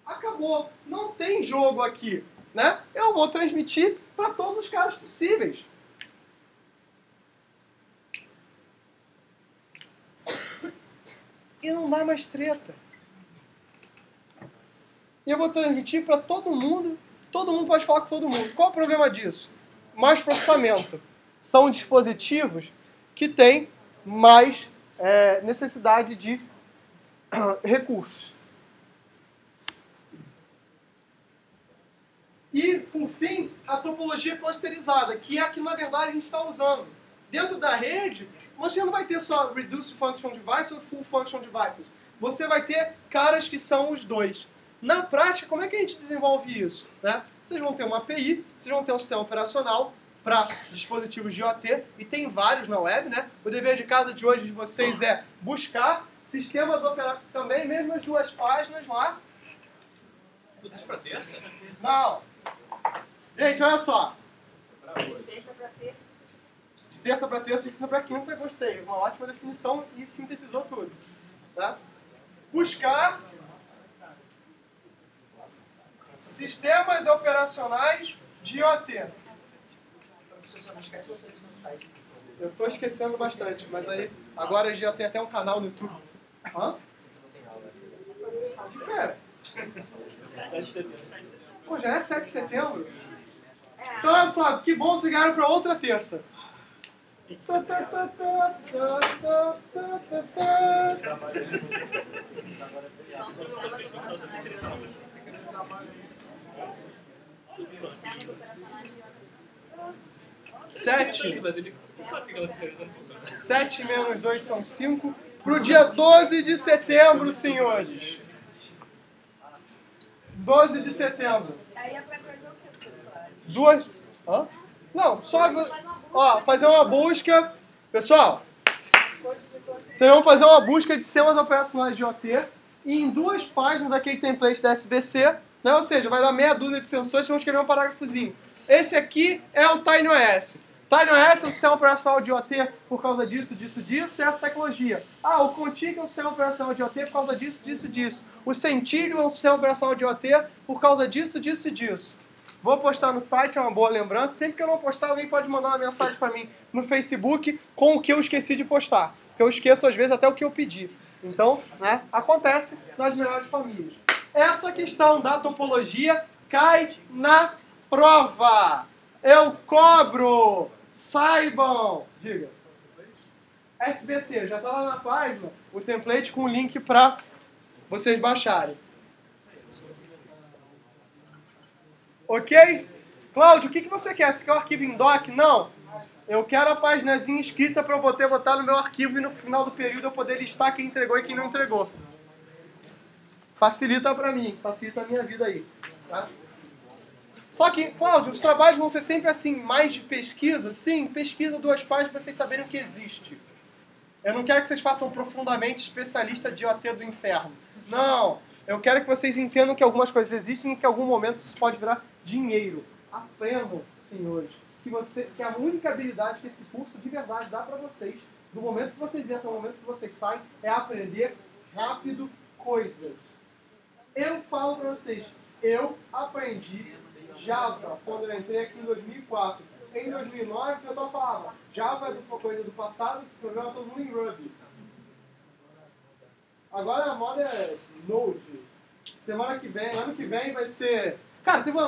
acabou. Não tem jogo aqui, né? Eu vou transmitir para todos os caras possíveis. E não dá mais treta. E eu vou transmitir para todo mundo pode falar com todo mundo. Qual o problema disso? Mais processamento. São dispositivos que têm mais necessidade de recursos. E, por fim, a topologia clusterizada, que é a que, na verdade, a gente está usando. Dentro da rede, você não vai ter só Reduced Function Devices ou Full Function Devices. Você vai ter caras que são os dois. Na prática, como é que a gente desenvolve isso? Né? Vocês vão ter uma API, vocês vão ter um sistema operacional para dispositivos de IoT, e tem vários na web, né? O dever de casa de hoje de vocês é buscar sistemas operacionais também, mesmo as 2 páginas lá. Tudo isso pra terça? Não! Gente, olha só. De terça para terça, de quinta para quinta, gostei. Uma ótima definição e sintetizou tudo. Tá? Buscar sistemas operacionais de IoT. Eu estou esquecendo bastante, mas aí agora já tem até um canal no YouTube. Hã? De quê? Pô, já é 7 de setembro? Então olha só, que bom vocês ganharam para outra terça. Sete menos 2 são 5. Pro dia 12 de setembro, senhores. 12 de setembro. Aí é pra coisa o que, pessoal? 2. Hã? Não, só. Ó, fazer uma busca. Pessoal, vocês vão fazer uma busca de sistemas operacionais de IoT e em 2 páginas daquele template da SBC, né? Ou seja, vai dar meia dúzia de sensores e vão escrever um parágrafozinho. Esse aqui é o TinyOS. TinyOS é um sistema operacional de IoT por causa disso, disso, disso, e essa tecnologia. Ah, o Contigo é um sistema operacional de IoT por causa disso, disso, disso. O Centilio é um sistema operacional de IoT por causa disso, disso e disso. Vou postar no site, é uma boa lembrança. Sempre que eu não postar, alguém pode mandar uma mensagem para mim no Facebook com o que eu esqueci de postar. Porque eu esqueço, às vezes, até o que eu pedi. Então, né, acontece nas melhores famílias. Essa questão da topologia cai na prova. Eu cobro. Saibam. Diga. SBC, já está lá na página o template com o link para vocês baixarem. Ok? Cláudio, o que você quer? Você quer o arquivo em doc? Não. Eu quero a paginazinha escrita para eu poder botar no meu arquivo e no final do período eu poder listar quem entregou e quem não entregou. Facilita para mim, facilita a minha vida aí. Tá? Só que, Cláudio, os trabalhos vão ser sempre assim, mais de pesquisa? Sim, pesquisa 2 páginas para vocês saberem o que existe. Eu não quero que vocês façam profundamente especialista de IoT do inferno. Não. Eu quero que vocês entendam que algumas coisas existem e que em algum momento isso pode virar dinheiro. Aprendam, senhores, que a única habilidade que esse curso de verdade dá para vocês, do momento que vocês entram ao momento que vocês saem, é aprender rápido coisas. Eu falo para vocês, eu aprendi Java quando eu entrei aqui em 2004. Em 2009, o pessoal falava, Java é coisa do passado, esse programa todo mundo em Ruby. Agora a moda é Node. Semana que vem, ano que vem vai ser... Cara, teve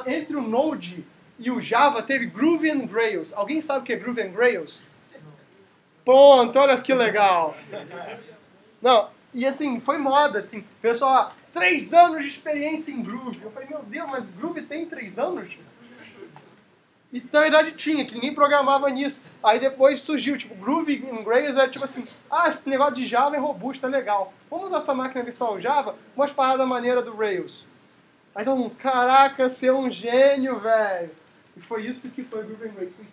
entre o Node e o Java teve Groovy and Rails. Alguém sabe o que é Groovy and Rails? Pronto, olha que legal. Não, e assim, foi moda, assim. Pessoal, 3 anos de experiência em Groovy. Eu falei, meu Deus, mas Groovy tem 3 anos? E na verdade tinha, que ninguém programava nisso. Aí depois surgiu, tipo, Groovy and Rails era tipo assim, esse negócio de Java é robusto, é legal. Vamos usar essa máquina virtual Java, umas paradas maneiras do Rails. Aí todo mundo, caraca, você é um gênio, velho. E foi isso que foi Groovy and Rails. Foi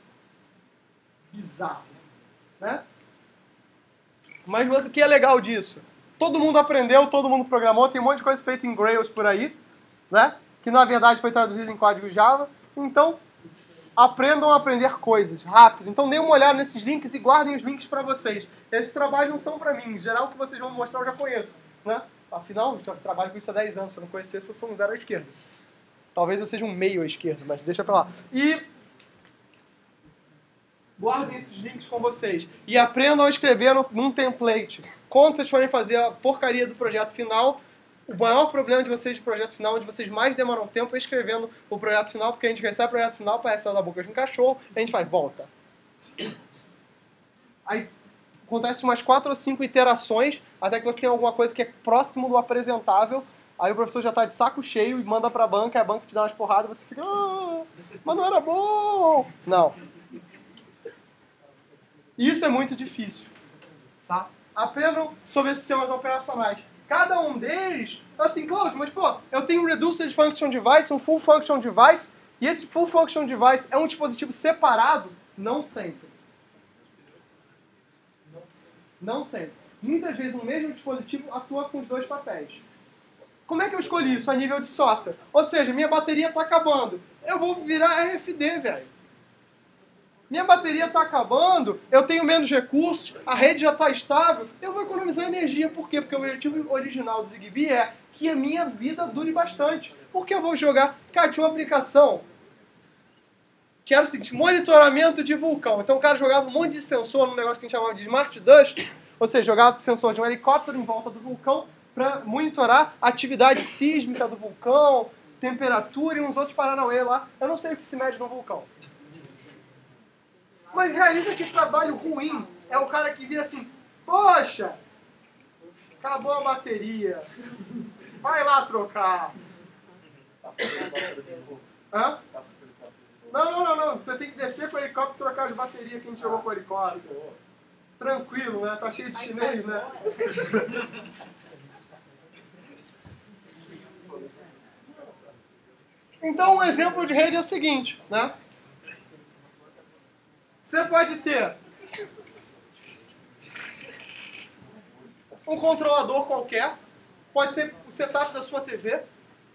bizarro, né? Mas o que é legal disso? Todo mundo aprendeu, todo mundo programou, tem um monte de coisa feita em Rails por aí, né? Que na verdade foi traduzido em código Java. Então, aprendam a aprender coisas, rápido. Então deem uma olhada nesses links e guardem os links para vocês. Esses trabalhos não são para mim. Em geral, o que vocês vão mostrar eu já conheço. Né? Afinal, eu já trabalho com isso há 10 anos. Se eu não conhecesse, eu sou um 0 à esquerda. Talvez eu seja um meio à esquerda, mas deixa pra lá. E guardem esses links com vocês. E aprendam a escrever num template. Quando vocês forem fazer a porcaria do projeto final, o maior problema de vocês de projeto final, onde vocês mais demoram tempo, é escrevendo o projeto final, porque a gente recebe o projeto final, parece da boca de um cachorro, a gente faz, volta. Aí acontece umas 4 ou 5 iterações, até que você tem alguma coisa que é próximo do apresentável. Aí o professor já está de saco cheio e manda para a banca te dá umas porradas e você fica, mas não era bom. Não. Isso é muito difícil. Tá? Aprendam sobre esses sistemas operacionais. Cada um deles, assim, Cláudio, mas pô, eu tenho um Reduced Function Device, um Full Function Device, e esse Full Function Device é um dispositivo separado? Não sempre. Não sempre. Muitas vezes o mesmo dispositivo atua com os dois papéis. Como é que eu escolhi isso a nível de software? Ou seja, minha bateria está acabando. Eu vou virar RFD, velho. Minha bateria está acabando, eu tenho menos recursos, a rede já está estável, eu vou economizar energia. Por quê? Porque o objetivo original do Zigbee é que a minha vida dure bastante. Porque eu vou jogar... Cara, tinha uma aplicação que era o seguinte, monitoramento de vulcão. Então o cara jogava um monte de sensor num negócio que a gente chamava de Smart Dust, ou seja, jogava sensor de um helicóptero em volta do vulcão para monitorar a atividade sísmica do vulcão, temperatura e uns outros paranauê lá. Eu não sei o que se mede no vulcão. Mas realiza que trabalho ruim é o cara que vira assim, poxa, acabou a bateria, vai lá trocar. Hã? Não, você tem que descer com o helicóptero e trocar as baterias que a gente jogou com o helicóptero. Tranquilo, né? Tá cheio de chinês, né? Então, um exemplo de rede é o seguinte, né? Você pode ter um controlador qualquer, pode ser o setup da sua TV.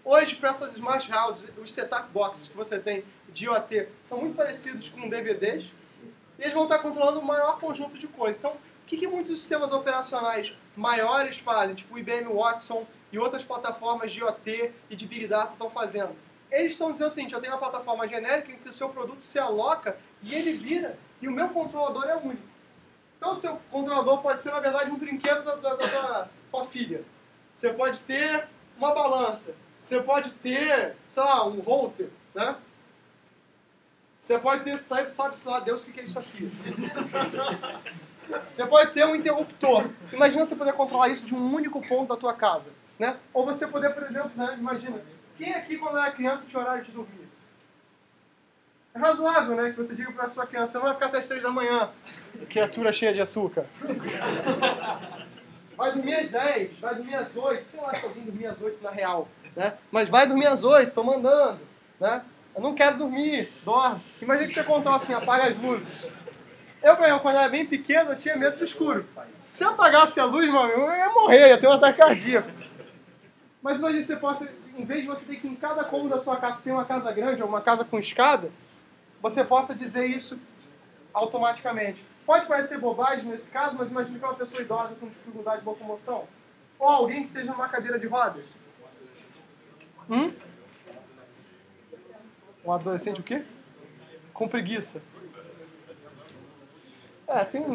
Hoje, para essas smart houses, os setup boxes que você tem de IoT são muito parecidos com DVDs. E eles vão estar controlando o maior conjunto de coisas. Então, o que muitos sistemas operacionais maiores fazem, tipo o IBM Watson e outras plataformas de IoT e de Big Data estão fazendo? Eles estão dizendo o seguinte, eu tenho uma plataforma genérica em que o seu produto se aloca e ele vira, e o meu controlador é único. Então o seu controlador pode ser, na verdade, um brinquedo da tua filha. Você pode ter uma balança, você pode ter, sei lá, um router, né? Você pode ter, sabe-se lá Deus o que é isso aqui. Você pode ter um interruptor. Imagina você poder controlar isso de um único ponto da tua casa, né? Ou você poder, por exemplo, imagina, quem aqui quando era criança tinha horário de dormir? É razoável, né, que você diga para a sua criança, você não vai ficar até as 3 da manhã, criatura cheia de açúcar. Vai dormir às 10, vai dormir às 8, sei lá se alguém dormir às 8 na real, né? Mas vai dormir às 8, tô mandando, né? Eu não quero dormir, dorme. Imagina que você controla assim, apaga as luzes. Eu, por exemplo, quando era bem pequeno, eu tinha medo do escuro. Se eu apagasse a luz, meu amigo, eu ia morrer, ia ter um ataque cardíaco. Mas imagina que você possa, em vez de você ter que em cada cômodo da sua casa, se tem uma casa grande ou uma casa com escada, você possa dizer isso automaticamente. Pode parecer bobagem nesse caso, mas imagine que é uma pessoa idosa com dificuldade de locomoção. Ou alguém que esteja numa cadeira de rodas. Um adolescente o quê? Com preguiça.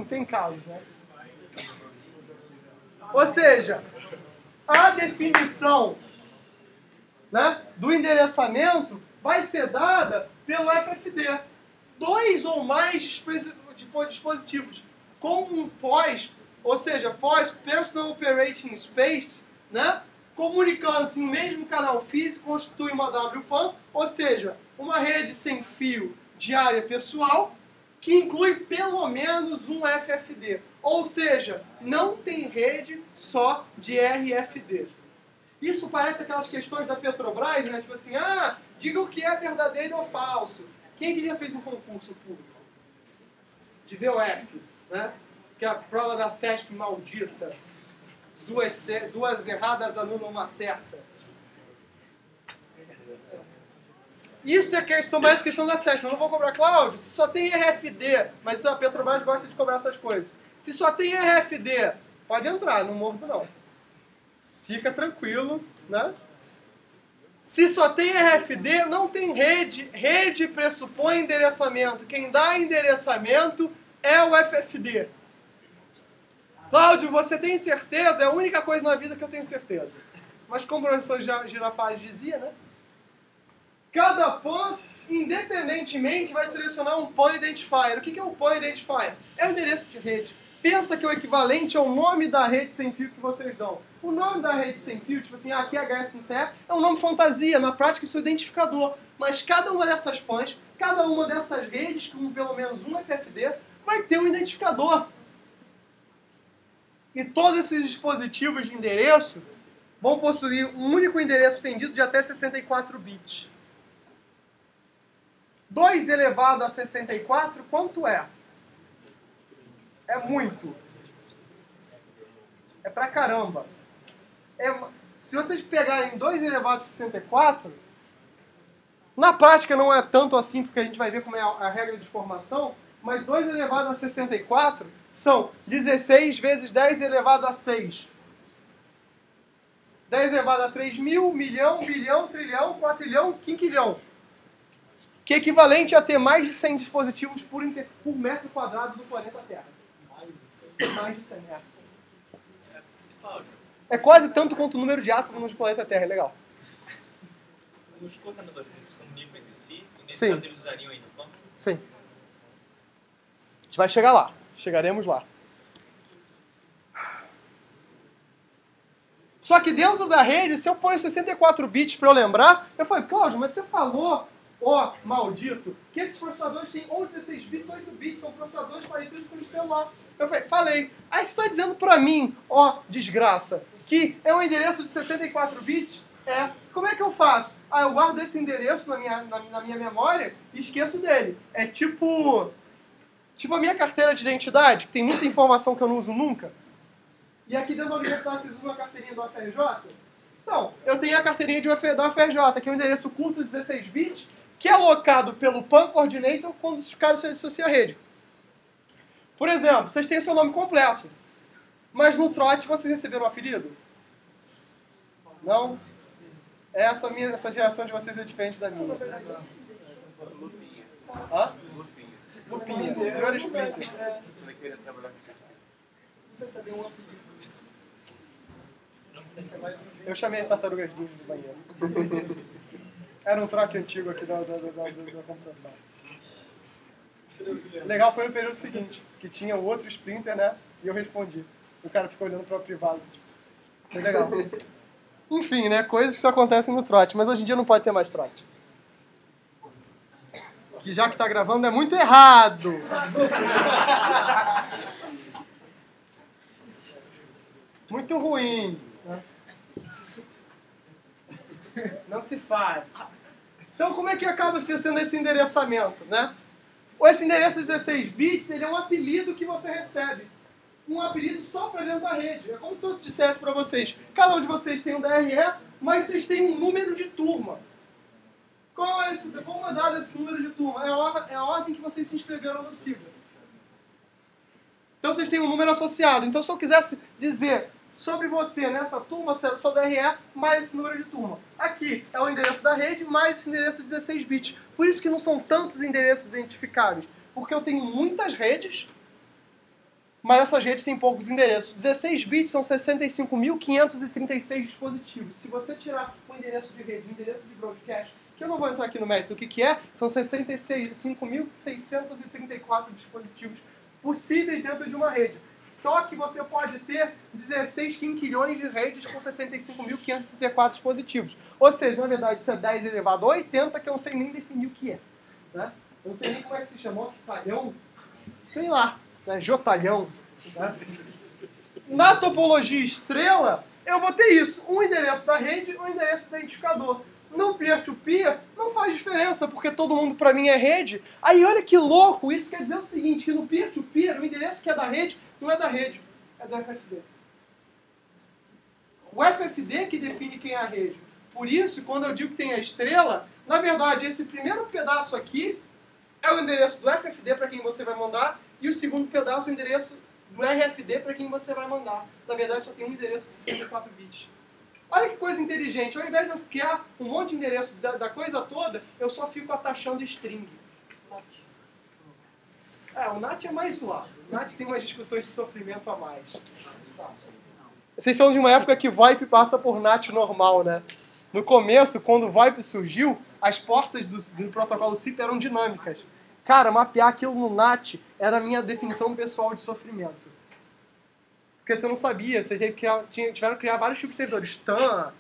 Tem casos, né? Ou seja, a definição, né, do endereçamento vai ser dada pelo FFD. 2 ou mais dispositivos com um POS, ou seja, POS, Personal Operating Space, né, comunicando-se em mesmo canal físico, constitui uma WPAN, ou seja, uma rede sem fio de área pessoal, que inclui pelo menos um FFD. Ou seja, não tem rede só de RFD. Isso parece aquelas questões da Petrobras, né? Tipo assim, diga o que é verdadeiro ou falso. Quem é que já fez um concurso público? De VOF, né? Que é a prova da SESP maldita. 2 erradas anulam uma certa. Isso é mais questão da SESP. Eu não vou cobrar, Cláudio, se só tem RFD, mas a Petrobras gosta de cobrar essas coisas. Se só tem RFD, pode entrar, não mordo não. Fica tranquilo, né? Se só tem RFD, não tem rede. Rede pressupõe endereçamento. Quem dá endereçamento é o FFD. Cláudio, você tem certeza? É a única coisa na vida que eu tenho certeza. Mas como o professor Girafales dizia, né? Cada PAN, independentemente, vai selecionar um PAN Identifier. O que é o PAN Identifier? É o endereço de rede. Pensa que é o equivalente ao nome da rede sem fio que vocês dão. O nome da rede sem fio, tipo assim, aqui é HSNCE, é um nome fantasia. Na prática, isso é o identificador. Mas cada uma dessas PANs, cada uma dessas redes, com pelo menos um FFD, vai ter um identificador. E todos esses dispositivos de endereço vão possuir um único endereço estendido de até 64 bits. 2 elevado a 64, quanto é? É muito. É pra caramba. Se vocês pegarem 2 elevado a 64, na prática não é tanto assim, porque a gente vai ver como é a regra de formação, mas 2 elevado a 64 são 16 vezes 10 elevado a 6. 10 elevado a 3 mil, milhão, bilhão, trilhão, quatrilhão, quinquilhão. Que é equivalente a ter mais de 100 dispositivos por metro quadrado do planeta Terra. Mais de 100, é quase tanto quanto o número de átomos no planeta Terra, é legal. Os coordenadores eles se comunicam entre si, e nesse Sim. caso eles usariam ainda o PAN? Sim. A gente vai chegar lá. Chegaremos lá. Só que dentro da rede, se eu ponho 64 bits para eu lembrar, eu falei, Cláudio, mas você falou, ó, maldito, que esses processadores têm ou 16 bits ou 8 bits, são processadores parecidos com o celular. Eu falei. Aí você está dizendo para mim, ó, desgraça, que é um endereço de 64 bits? É. Como é que eu faço? Ah, eu guardo esse endereço na minha memória e esqueço dele. É tipo a minha carteira de identidade, que tem muita informação que eu não uso nunca. E aqui dentro da universidade vocês usam a carteirinha do UFRJ? Então, eu tenho a carteirinha da UFRJ, que é um endereço curto de 16 bits, que é alocado pelo PAN Coordinator quando os caras se associam à rede. Por exemplo, vocês têm o seu nome completo, mas no trote vocês receberam um apelido? Não? Essa geração de vocês é diferente da minha. Lupinha. Hã? Lupinha. Lupinha. Pior Splinter. Você queria trabalhar com isso. Você sabe um apelido. Eu chamei as tartarugas ninja do banheiro. Era um trote antigo aqui da computação. Legal foi no período seguinte, que tinha o outro Splinter, né? E eu respondi. O cara ficou olhando para o privado. Tipo, foi legal. Enfim, né? Coisas que só acontecem no trote. Mas hoje em dia não pode ter mais trote. Que já que tá gravando é muito errado. Muito ruim. Né? Não se faz. Então, como é que acaba sendo esse endereçamento, né? Esse endereço de 16 bits, ele é um apelido que você recebe. Um apelido só para dentro da rede. É como se eu dissesse para vocês, cada um de vocês tem um DRE, mas vocês têm um número de turma. Como é dado esse número de turma? É a ordem que vocês se inscreveram no sigla. Então vocês têm um número associado. Então se eu quisesse dizer sobre você nessa turma, só DRE mais esse número de turma. Aqui é o endereço da rede mais esse endereço de 16 bits. Por isso que não são tantos endereços identificáveis. Porque eu tenho muitas redes, mas essas redes têm poucos endereços. 16 bits são 65.536 dispositivos. Se você tirar o endereço de rede, o endereço de broadcast, que eu não vou entrar aqui no mérito do que é, são 65.634 dispositivos possíveis dentro de uma rede. Só que você pode ter 16 quinquilhões de redes com 65.534 dispositivos. Ou seja, na verdade, isso é 10 elevado a 80, que eu não sei nem definir o que é. Né? Eu não sei nem como é que se chamou, octalhão, sei lá, né? Jotalhão. Né? Na topologia estrela, eu vou ter isso, um endereço da rede e um endereço do identificador. No peer-to-peer, não faz diferença, porque todo mundo para mim é rede. Aí olha que louco, isso quer dizer o seguinte, que no peer-to-peer, o endereço que é da rede, não é da rede, é do FFD. O FFD que define quem é a rede. Por isso, quando eu digo que tem a estrela, Na verdade, esse primeiro pedaço aqui é o endereço do FFD para quem você vai mandar e o segundo pedaço é o endereço do RFD para quem você vai mandar. Na verdade, só tem um endereço de 64 bits. Olha que coisa inteligente. Ao invés de eu criar um monte de endereço da coisa toda, eu só fico atachando string. O NAT é mais zoado. O NAT tem umas discussões de sofrimento a mais. Vocês são de uma época que VoIP passa por NAT normal, né? No começo, quando o VoIP surgiu, as portas do protocolo SIP eram dinâmicas. Cara, mapear aquilo no NAT era a minha definição pessoal de sofrimento. Porque você não sabia, você tiveram que criar vários tipos de servidores, TAN,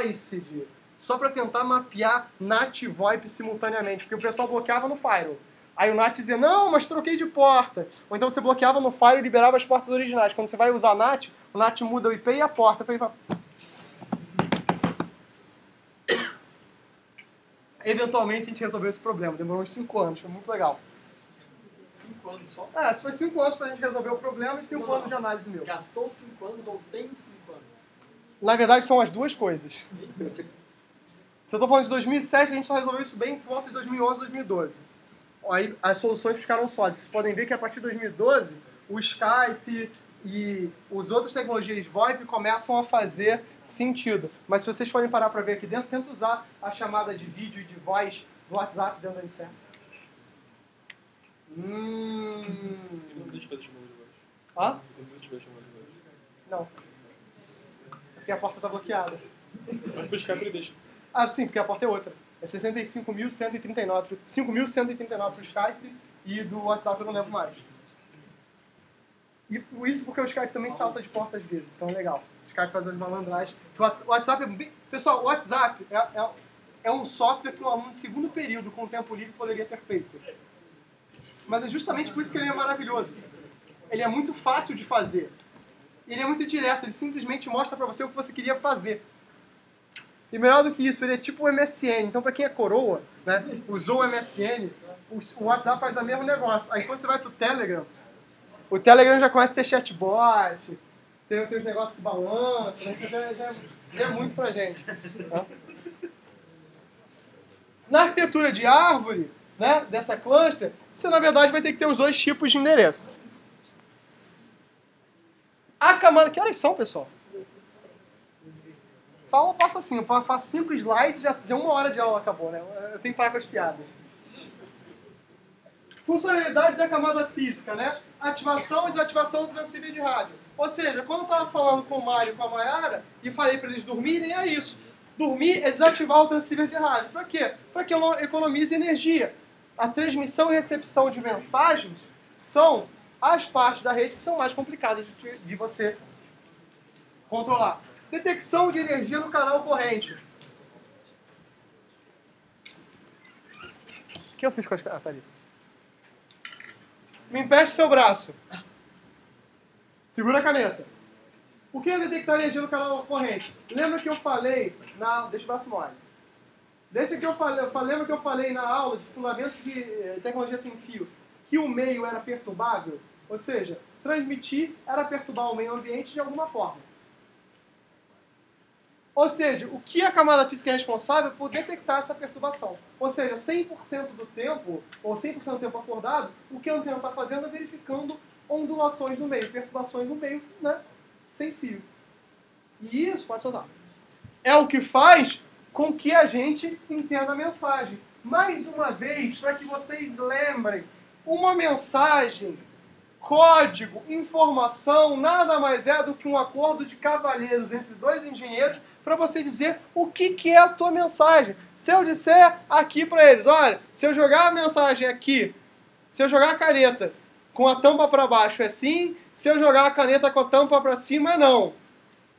ICD, só para tentar mapear NAT e VoIP simultaneamente, porque o pessoal bloqueava no firewall. Aí o NAT dizia, não, mas troquei de porta. Ou então você bloqueava no firewall e liberava as portas originais. Quando você vai usar NAT, o NAT muda o IP e a porta. Eventualmente a gente resolveu esse problema, demorou uns 5 anos, foi muito legal. 5 anos só? Se foi 5 anos pra gente resolver o problema e 5 anos de análise meu. Gastou 5 anos ou tem 5 anos? Na verdade são as duas coisas. Se eu tô falando de 2007, a gente só resolveu isso bem por volta de 2011, 2012. Aí as soluções ficaram sólidas. Vocês podem ver que a partir de 2012, o Skype e as outras tecnologias VoIP começam a fazer sentido. Mas se vocês forem parar para ver aqui dentro, tenta usar a chamada de vídeo e de voz do WhatsApp dentro da NCE. Hã? Não. Porque a porta está bloqueada. Mas pro Skype ele deixa. Sim, porque a porta é outra. É 65.139. 5.139 pro Skype e do WhatsApp eu não lembro mais. E isso porque o Skype também salta de porta às vezes, então é legal. O Skype faz umas malandragens. O WhatsApp é bem... Pessoal, o WhatsApp é um software que um aluno de segundo período com tempo livre poderia ter feito. Mas é justamente por isso que ele é maravilhoso. Ele é muito fácil de fazer. Ele é muito direto, ele simplesmente mostra pra você o que você queria fazer. E melhor do que isso, ele é tipo o MSN. Então, pra quem é coroa, né, usou o MSN, o WhatsApp faz o mesmo negócio. Aí quando você vai pro Telegram, o Telegram já começa a ter chatbot, tem os negócios de balanço, né? Isso já é muito pra gente. Tá? Na arquitetura de árvore, né, dessa cluster, você na verdade vai ter que ter os dois tipos de endereço. A camada... Que horas são, pessoal? Só aula passa assim, eu faço 5 slides, já 1 hora de aula acabou, né? Eu tenho que parar com as piadas. Funcionalidade da camada física, né? Ativação e desativação do transceiver de rádio. Ou seja, quando eu estava falando com o Mário e com a Mayara e falei para eles dormirem, é isso. Dormir é desativar o transceiver de rádio. Para quê? Para que eu economize energia. A transmissão e recepção de mensagens são as partes da rede que são mais complicadas de você controlar. Detecção de energia no canal corrente. O que eu fiz com as... tá ali. Me empreste seu braço. Segura a caneta. O que é detectar energia no canal corrente? Lembra que eu falei na... Deixa o braço mole. Lembra que eu falei na aula de fundamentos de tecnologia sem fio que o meio era perturbável? Ou seja, transmitir era perturbar o meio ambiente de alguma forma. Ou seja, o que a camada física é responsável por detectar essa perturbação? Ou seja, 100% do tempo, ou 100% do tempo acordado, o que a antena está fazendo é verificando ondulações no meio, perturbações no meio, né? Sem fio. E isso, pode soltar, é o que faz com que a gente entenda a mensagem. Mais uma vez, para que vocês lembrem, uma mensagem, código, informação, nada mais é do que um acordo de cavalheiros entre dois engenheiros para você dizer o que é a tua mensagem. Se eu disser aqui para eles, olha, se eu jogar a mensagem aqui, se eu jogar a caneta com a tampa para baixo é sim, se eu jogar a caneta com a tampa para cima é não.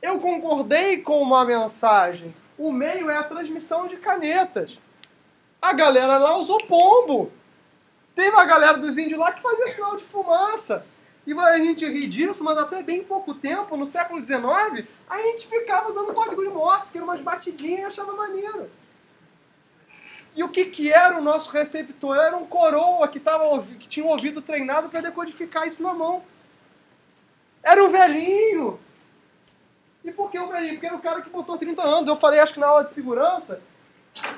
Eu concordei com uma mensagem. O meio é a transmissão de canetas. A galera lá usou pombo. Teve uma galera dos índios lá que fazia sinal de fumaça. E a gente ri disso, mas até bem pouco tempo, no século XIX, a gente ficava usando código de Morse, que era umas batidinhas e achava maneiro. E o que era o nosso receptor? Era um coroa que tinha um ouvido treinado para decodificar isso na mão. Era um velhinho. E por que um velhinho? Porque era o cara que botou 30 anos. Eu falei, acho que na aula de segurança,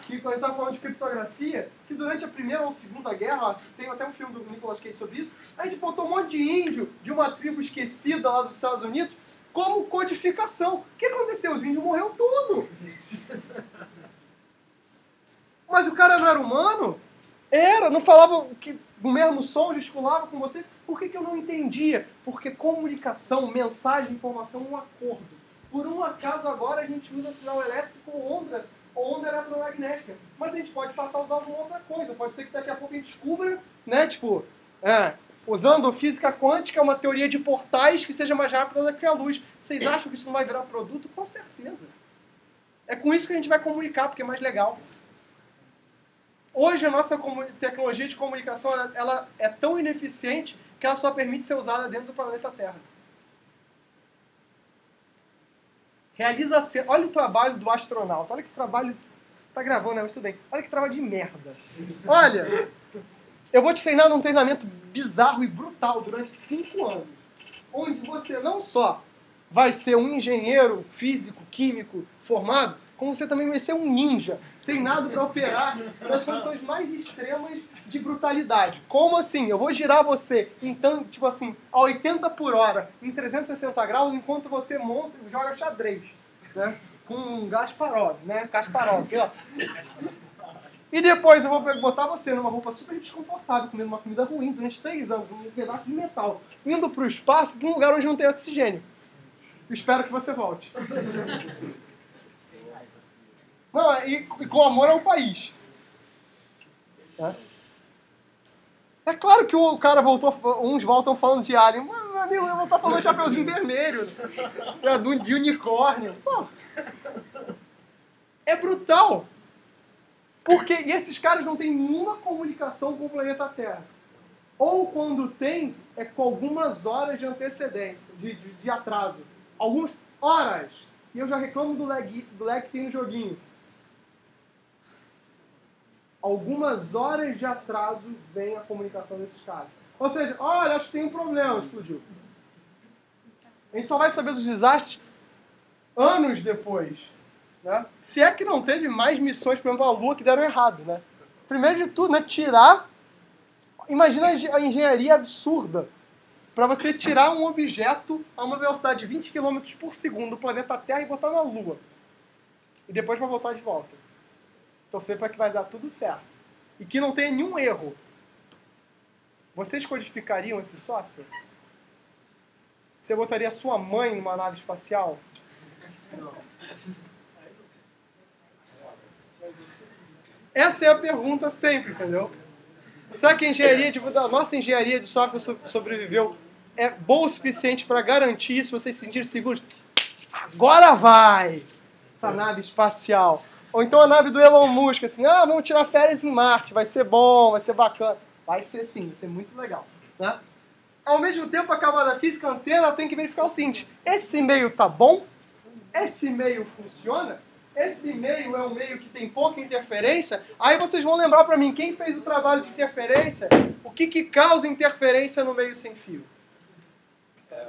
que quando a gente estava falando de criptografia, que durante a Primeira ou Segunda Guerra, tem até um filme do Nicolas Cage sobre isso, a gente botou um monte de índio de uma tribo esquecida lá dos Estados Unidos como codificação. O que aconteceu? Os índios morreram tudo. Mas o cara não era humano? Era, não falava que o mesmo som, gesticulava com você. Por que eu não entendia? Porque comunicação, mensagem, informação é um acordo. Por um acaso agora a gente usa sinal elétrico ou onda eletromagnética. Mas a gente pode passar a usar alguma outra coisa. Pode ser que daqui a pouco a gente descubra, né, usando física quântica, uma teoria de portais que seja mais rápida do que a luz. Vocês acham que isso não vai virar produto? Com certeza. É com isso que a gente vai comunicar, porque é mais legal. Hoje a nossa tecnologia de comunicação ela é tão ineficiente que ela só permite ser usada dentro do planeta Terra. Olha o trabalho do astronauta. Olha que trabalho... Tá gravando, né? Mas tudo bem. Olha que trabalho de merda. Olha, eu vou te treinar num treinamento bizarro e brutal durante 5 anos. Onde você não só vai ser um engenheiro físico, químico formado, como você também vai ser um ninja, treinado para operar nas condições mais extremas de brutalidade. Como assim? Eu vou girar você, então, tipo assim, a 80 por hora, em 360 graus, enquanto você monta e joga xadrez, né? Com um Gasparov, né? Kasparov, sei lá. E depois eu vou botar você numa roupa super desconfortável, comendo uma comida ruim durante 3 anos, um pedaço de metal, indo para o espaço, para um lugar onde não tem oxigênio. Eu espero que você volte. Não, e com amor ao país. É claro que o cara voltou, uns voltam falando de Alien, mas meu amigo vai voltar falando de Chapeuzinho Vermelho, de unicórnio. Pô, é brutal. E esses caras não têm nenhuma comunicação com o planeta Terra. Ou quando tem, é com algumas horas de antecedência, de atraso. Algumas horas. E eu já reclamo do lag que tem no joguinho. Algumas horas de atraso vem a comunicação desses caras. Ou seja, olha, acho que tem um problema, explodiu. A gente só vai saber dos desastres anos depois. Né? Se é que não teve mais missões, por exemplo, a Lua, que deram errado. Né? Primeiro de tudo, né, tirar... Imagina a engenharia absurda para você tirar um objeto a uma velocidade de 20 km por segundo do planeta Terra e botar na Lua. E depois vai voltar de volta. Torcer para que vai dar tudo certo. E que não tenha nenhum erro. Vocês codificariam esse software? Você botaria sua mãe numa nave espacial? Não. Essa é a pergunta sempre, entendeu? Será que a nossa engenharia de software sobreviveu é boa o suficiente para garantir isso, vocês se sentirem seguros? Agora vai! Essa nave espacial. Ou então a nave do Elon Musk, assim, vamos tirar férias em Marte, vai ser bom, vai ser bacana. Vai ser sim, vai ser muito legal. Né? Ao mesmo tempo, a camada física, a antena, tem que verificar o seguinte, esse e-mail tá bom? Esse e-mail funciona? Esse e-mail é um e-mail que tem pouca interferência? Aí vocês vão lembrar para mim, quem fez o trabalho de interferência? O que causa interferência no meio sem fio?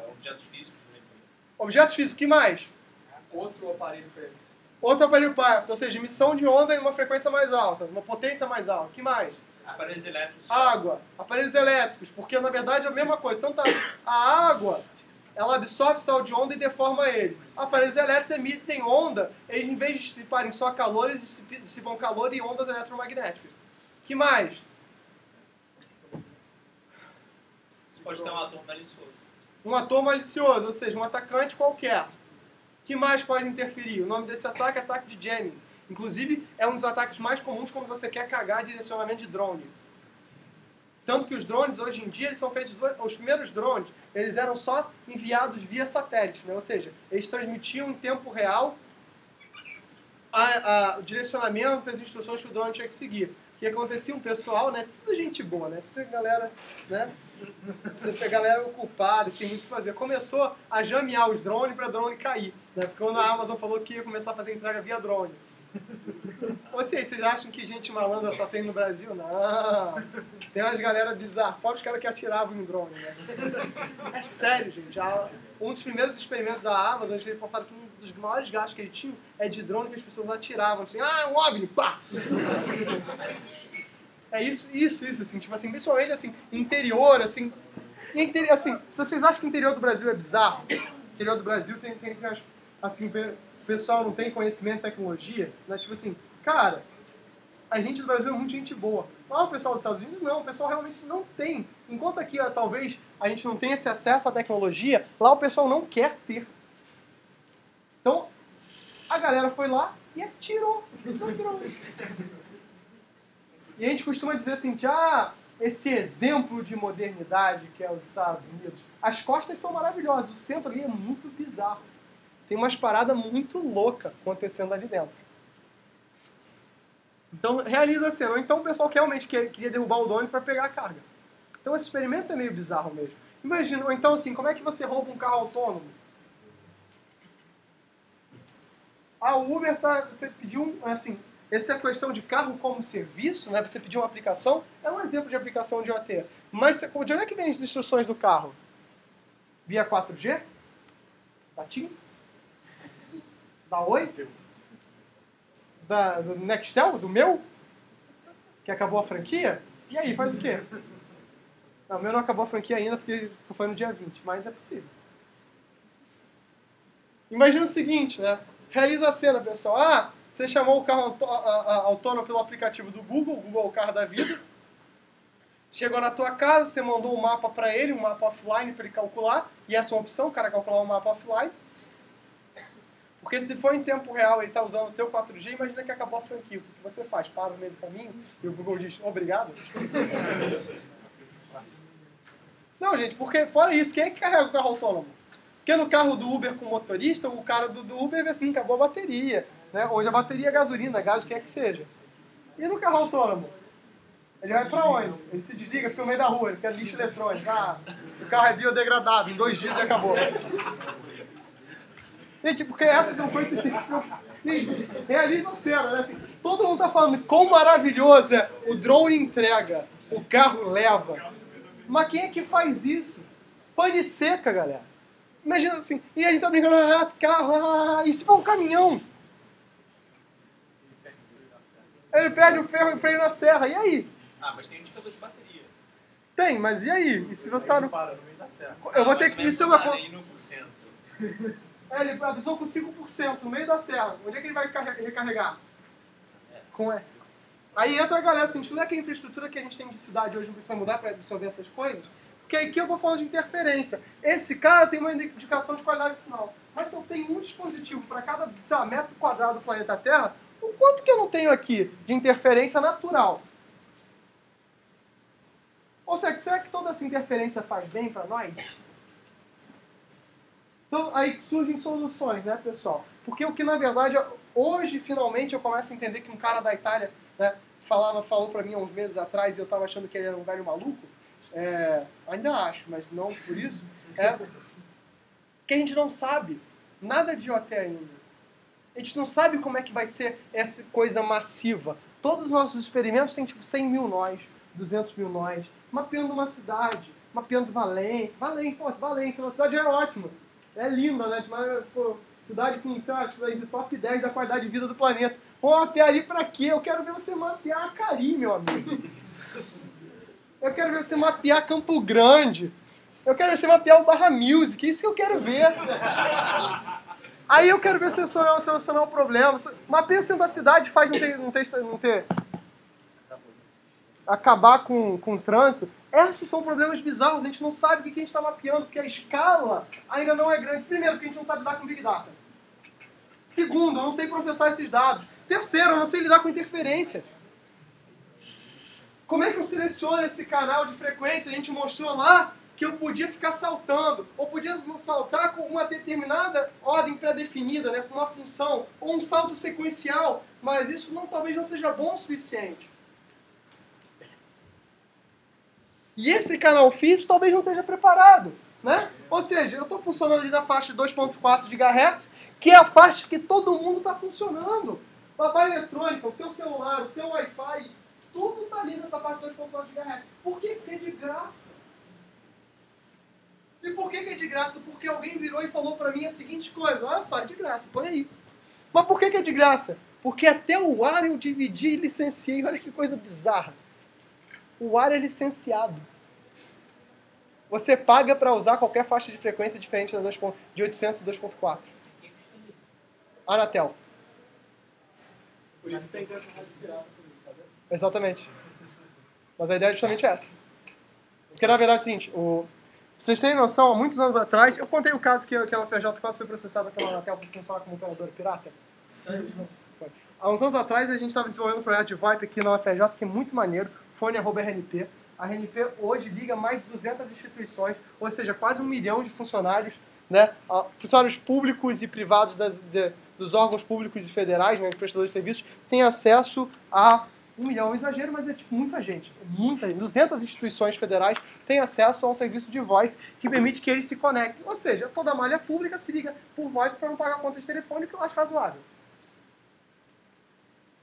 Objetos físicos. Objetos físicos, o que mais? Outro aparelho perto. Outro aparelho perto, ou seja, emissão de onda em uma frequência mais alta, uma potência mais alta. O que mais? Aparelhos elétricos. Água, aparelhos elétricos, porque na verdade é a mesma coisa. Então a água, ela absorve sal de onda e deforma ele. Aparelhos elétricos emitem onda, eles em vez de dissiparem só calor, eles dissipam calor e ondas eletromagnéticas. O que mais? Você pode ter um ator malicioso. Um ator malicioso, ou seja, um atacante qualquer. O que mais pode interferir? O nome desse ataque é ataque de jamming. Inclusive, é um dos ataques mais comuns quando você quer cagar direcionamento de drone. Tanto que os drones, hoje em dia, eles são feitos... Os primeiros drones, eles eram só enviados via satélite, né? Ou seja, eles transmitiam em tempo real o direcionamento, as instruções que o drone tinha que seguir. O que acontecia? Um pessoal, né? Tudo gente boa, né? Essa galera, né? A galera ocupada, que tem muito o que fazer. Começou a jamear os drones para drone cair. Né? Porque quando a Amazon falou que ia começar a fazer entrega via drone. Vocês acham que gente malandra só tem no Brasil? Não. Tem umas galera bizarras. Fora os caras que atiravam em drone, né? É sério, gente. Um dos primeiros experimentos da Amazon, eles reportaram que dos maiores gastos que eles tinham é de drone que as pessoas atiravam, assim, ah, um OVNI, pá! É isso, assim, tipo assim, principalmente, assim, interior, assim, assim, se vocês acham que o interior do Brasil é bizarro, o interior do Brasil tem assim, o pessoal não tem conhecimento de tecnologia, né, tipo assim, cara, a gente do Brasil é muito gente boa. Lá o pessoal dos Estados Unidos não, o pessoal realmente não tem. Enquanto aqui, talvez, a gente não tenha esse acesso à tecnologia, lá o pessoal não quer ter. Então, a galera foi lá e atirou. E a gente costuma dizer assim, esse exemplo de modernidade que é os Estados Unidos, as costas são maravilhosas, o centro ali é muito bizarro. Tem umas paradas muito loucas acontecendo ali dentro. Então, realiza a cena. Ou então o pessoal que realmente queria derrubar o drone para pegar a carga. Então, esse experimento é meio bizarro mesmo. Imagina, ou então assim, como é que você rouba um carro autônomo? O Uber você pediu assim, essa questão de carro como serviço, né? Você pediu uma aplicação, é um exemplo de aplicação de OT. Mas de onde é que vem as instruções do carro? Via 4G? Da TIM? Da Oi? Do Nextel? Do meu? Que acabou a franquia? E aí, faz o quê? Não, o meu não acabou a franquia ainda porque foi no dia 20, mas é possível. Imagina o seguinte, né? Realiza a cena, pessoal. Você chamou o carro autônomo pelo aplicativo do Google é o carro da vida. Chegou na tua casa, você mandou um mapa para ele, um mapa offline para ele calcular. E essa é uma opção, o cara calcular um mapa offline. Porque se for em tempo real, ele está usando o teu 4G, imagina que acabou a franquia. O que você faz? Para no meio do caminho e o Google diz, obrigado? Não, gente, porque fora isso, quem é que carrega o carro autônomo? Porque no carro do Uber com motorista, o cara do Uber vê assim, acabou a bateria. Né? Onde a bateria é gasolina, gás, o que é que seja. E no carro autônomo? Ele vai pra onde? Ele se desliga, fica no meio da rua, ele fica lixo eletrônico. O carro é biodegradável, em 2 dias acabou. Gente, porque essas são coisas que vocês têm que se realiza a cena, né? Assim, todo mundo tá falando quão maravilhoso é o drone entrega, o carro leva. Mas quem é que faz isso? Pane seca, galera. Imagina assim, e a gente tá brincando, carro, e se for um caminhão? Ele perde o freio na serra, e aí? Mas tem indicador de bateria. Tem, mas e aí? E se você tá no... Para no meio da serra. Eu vou ter que... Isso é uma... Aí no porcento. Ele avisou com 5% no meio da serra. Onde é que ele vai recarregar? Com E. Aí entra a galera assim, não é que a infraestrutura que a gente tem de cidade hoje não precisa mudar para absorver essas coisas? Porque aqui eu tô falando de interferência. Esse cara tem uma indicação de qualidade de sinal. Mas se eu tenho um dispositivo para cada, sei lá, metro quadrado do planeta Terra, o quanto que eu não tenho aqui de interferência natural? Ou seja, será que toda essa interferência faz bem para nós? Então, aí surgem soluções, né, pessoal? Porque o que, na verdade, hoje, finalmente, eu começo a entender que um cara da Itália, né, falou pra mim há uns meses atrás, e eu tava achando que ele era um velho maluco, ainda acho, mas não por isso, que a gente não sabe nada de IoT ainda. A gente não sabe como é que vai ser essa coisa massiva. Todos os nossos experimentos têm, tipo, 100 mil nós, 200 mil nós, mapeando uma cidade, mapeando Valência, uma cidade é ótima. É linda, né? Mas, pô, cidade com, sei lá, tipo, top 10 da qualidade de vida do planeta. Pô, mapear ali pra quê? Eu quero ver você mapear a Cari, meu amigo. Eu quero ver você mapear Campo Grande. Eu quero ver você mapear o Barra Music. Isso que eu quero ver. Aí eu quero ver você solucionar o problema. Mapeia o centro da cidade, faz não ter acabar com o trânsito. Esses são problemas bizarros, a gente não sabe o que a gente está mapeando, porque a escala ainda não é grande. Primeiro, porque a gente não sabe lidar com Big Data. Segundo, eu não sei processar esses dados. Terceiro, eu não sei lidar com interferência. Como é que eu seleciono esse canal de frequência? A gente mostrou lá que eu podia ficar saltando, ou podia saltar com uma determinada ordem pré-definida, né, com uma função, ou um salto sequencial, mas isso talvez não seja bom o suficiente. E esse canal físico talvez não esteja preparado, né? Ou seja, eu estou funcionando ali na faixa de 2.4 GHz, que é a faixa que todo mundo está funcionando. Babá eletrônica, o teu celular, o teu Wi-Fi, tudo está ali nessa faixa de 2.4 GHz. Por quê? Porque é de graça. E por que é de graça? graça porque alguém virou e falou pra mim a seguinte coisa. Olha só, é de graça, põe aí. Mas por que é de graça? Porque até o ar eu dividi e licenciei. Olha que coisa bizarra. O ar é licenciado. Você paga para usar qualquer faixa de frequência diferente da de 800 e 2.4. Anatel. Por isso que tem tanto rádio pirata também, tá vendo? Exatamente. Mas a ideia é justamente essa. Porque, na verdade, é o seguinte, vocês têm noção, há muitos anos atrás, eu contei o caso que a UFRJ quase foi processada pela Anatel por funcionar como operadora pirata. Sério? Há uns anos atrás, a gente estava desenvolvendo um projeto de VoIP aqui na UFRJ, que é muito maneiro, fone@RNP. A RNP hoje liga mais de 200 instituições, ou seja, quase 1 milhão de funcionários, né? Funcionários públicos e privados dos órgãos públicos e federais, né, prestadores de serviços, têm acesso a 1 milhão. É um exagero, mas é tipo muita gente. 200 instituições federais têm acesso a um serviço de VoIP que permite que eles se conectem. Ou seja, toda a malha pública se liga por VoIP para não pagar conta de telefone, que eu acho razoável.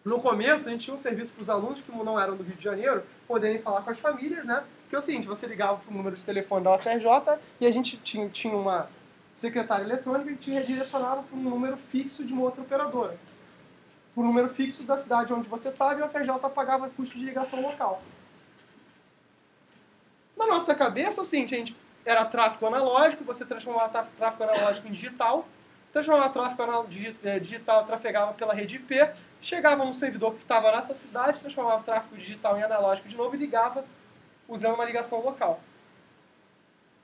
No começo, a gente tinha um serviço para os alunos que não eram do Rio de Janeiro poderem falar com as famílias, né? Que é o seguinte, você ligava para o número de telefone da UFRJ e a gente tinha uma secretária eletrônica que te redirecionava para um número fixo de uma outra operadora. Para o número fixo da cidade onde você estava e a UFRJ pagava custo de ligação local. Na nossa cabeça, é o seguinte, a gente era tráfego analógico, você transformava tráfego analógico em digital, transformava tráfego digital, trafegava pela rede IP, chegava num servidor que estava nessa cidade, transformava tráfego digital em analógico de novo e ligava usando uma ligação local.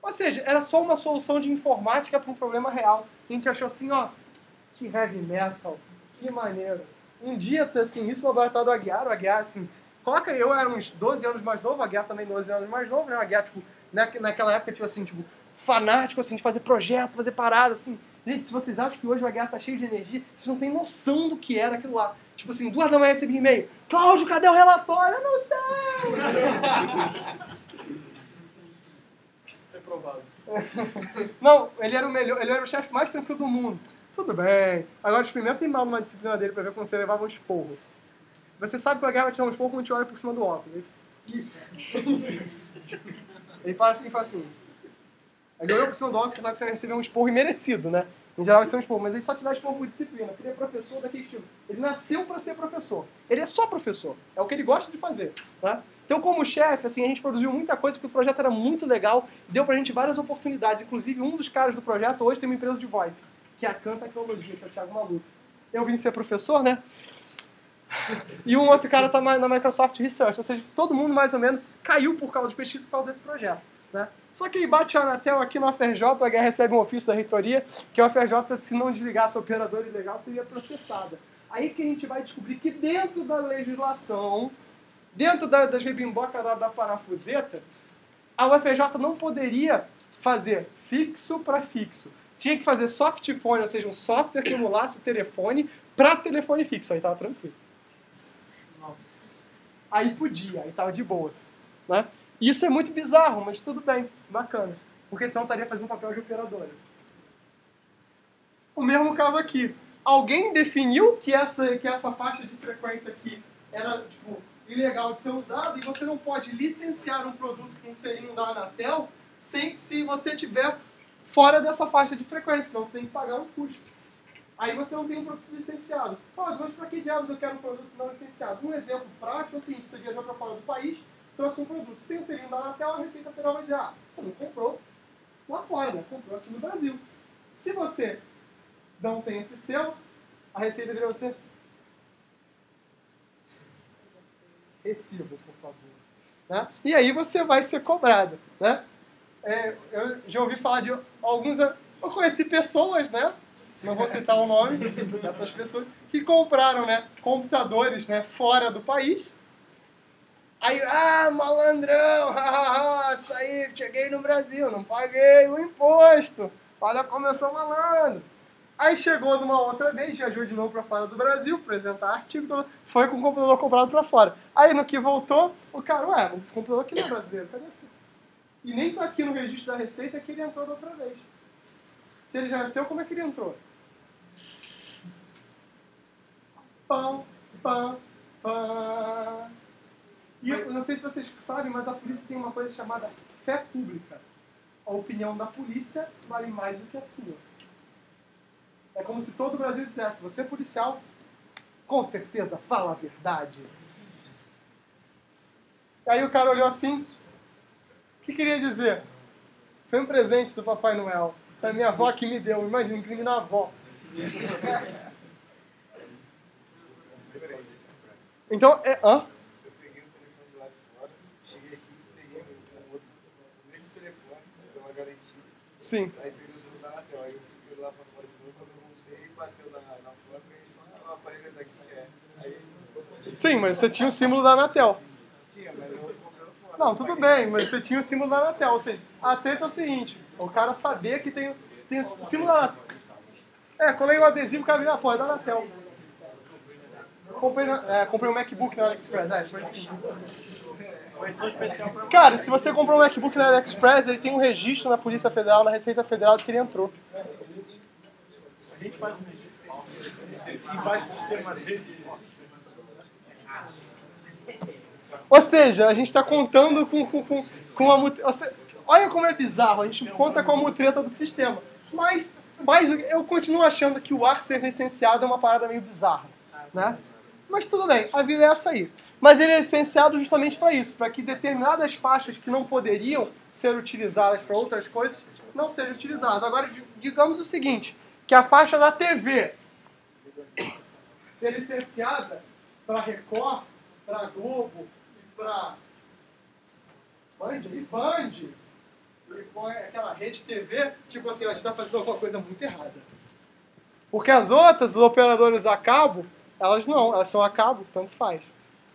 Ou seja, era só uma solução de informática para um problema real. A gente achou assim, ó, que heavy metal, que maneiro. Um dia, assim, isso no laboratório do Aguiar, o Aguiar, assim, coloca, eu era uns 12 anos mais novo, o Aguiar também 12 anos mais novo, né, o Aguiar, tipo, naquela época, tipo assim, tipo, fanático, assim, de fazer projeto, fazer parada, assim. Gente, se vocês acham que hoje o Aguiar tá cheio de energia, vocês não têm noção do que era aquilo lá. Tipo assim, 2 da manhã recebi e-mail, Cláudio, cadê o relatório? Eu não sei! Reprovado. Não, ele era o melhor, ele era o chefe mais tranquilo do mundo. Tudo bem. Agora experimenta ir mal numa disciplina dele pra ver como você levava um esporro. Você sabe que o Aguiar vai tirar um esporro quando a gente olha por cima do óculos. Ele para assim e fala assim. Ele olhou por cima do óculos, você sabe que você vai receber um esporro imerecido, né? Em geral vai ser um esporro, mas ele só te dá esporro por disciplina. Porque ele é professor daquele tipo. Ele nasceu para ser professor. Ele é só professor. É o que ele gosta de fazer, tá? Então, como chefe, assim, a gente produziu muita coisa porque o projeto era muito legal, deu pra gente várias oportunidades. Inclusive, um dos caras do projeto hoje tem uma empresa de VoIP, que é a Can Tecnologia, que é o Thiago Maluf. Eu vim ser professor, né? E um outro cara tá na Microsoft Research. Ou seja, todo mundo mais ou menos caiu por causa de pesquisa por causa desse projeto, né? Só que aí bate a Anatel aqui no UFRJ, o HR recebe um ofício da reitoria, que a UFRJ, se não desligasse o operador ilegal, seria processada. Aí que a gente vai descobrir que dentro da legislação, dentro das rebimbocas da parafuseta, a UFRJ não poderia fazer fixo para fixo. Tinha que fazer softphone, ou seja, um software que emulasse o telefone para telefone fixo. Aí estava tranquilo. Nossa. Aí podia, aí estava de boas, né? Isso é muito bizarro, mas tudo bem, bacana. Porque senão estaria fazendo papel de operadora. O mesmo caso aqui. Alguém definiu que essa faixa de frequência aqui era, tipo, ilegal de ser usada e você não pode licenciar um produto com selinho da Anatel se você tiver fora dessa faixa de frequência, senão você tem que pagar um custo. Aí você não tem um produto licenciado. Mas para que diabos eu quero um produto não licenciado? Um exemplo prático, assim, você viajou para fora do país, trouxe um produto. Se tem um selinho da Anatel, a Receita Federal vai dizer, você não comprou lá fora, né? Comprou aqui no Brasil. Se você não tem esse selo, a Receita vira você recibo, por favor. Né? E aí você vai ser cobrado. Né? Eu já ouvi falar de alguns... Eu conheci pessoas, né? Não vou citar o nome dessas pessoas, que compraram, né, computadores, né, fora do país. Aí, malandrão, isso aí, cheguei no Brasil, não paguei o imposto. Olha como eu sou malandro. Aí chegou numa outra vez, viajou de novo para fora do Brasil, apresentar artigo, foi com o computador comprado para fora. Aí no que voltou, o cara, mas esse computador aqui não é brasileiro, cadê esse? E nem tá aqui no registro da Receita que ele entrou da outra vez. Se ele já nasceu, como é que ele entrou? Pam, pam, pam. E eu não sei se vocês sabem, mas a polícia tem uma coisa chamada fé pública. a opinião da polícia vale mais do que a sua. É como se todo o Brasil dissesse, você é policial, com certeza fala a verdade. Aí o cara olhou assim, o que queria dizer? Foi um presente do Papai Noel. Foi a minha avó que me deu, imagina, que me dá a avó. Então, hã? Eu peguei o telefone lá de fora, cheguei aqui, peguei o mesmo telefone, deu uma garantia. Sim. Aí peguei o celular, assim, ó, aí eu fui lá pra fora de novo, quando eu voltei, bateu na porta e falou, o aparelho daqui é. Aí, Sim, mas você tinha o símbolo da Anatel. tinha, mas eu comprei fora. Não, tudo bem, mas você tinha o símbolo da Anatel. Ou seja, a treta é o seguinte, o cara sabia que tem o símbolo da Anatel. Colei o adesivo, o cara viu, pô, é da Anatel. Comprei um MacBook na AliExpress, foi assim. Uma edição especial pra Cara, se você comprou um MacBook na AliExpress, ele tem um registro na Polícia Federal, na Receita Federal, de que ele entrou. A gente faz um registro. Invade o sistema dele. Ou seja, a gente está contando com a mutreta. Olha como é bizarro, a gente conta com a mutreta do sistema. Mas eu continuo achando que o ar ser licenciado é uma parada meio bizarra, né? Mas tudo bem, a vida é essa aí. Mas ele é licenciado justamente para isso, para que determinadas faixas que não poderiam ser utilizadas para outras coisas não sejam utilizadas. Agora, digamos o seguinte, que a faixa da TV ser licenciada para Record, para Globo e para Band, aquela rede TV, tipo assim, a gente está fazendo alguma coisa muito errada. Porque as outras, os operadores a cabo, elas são a cabo, tanto faz.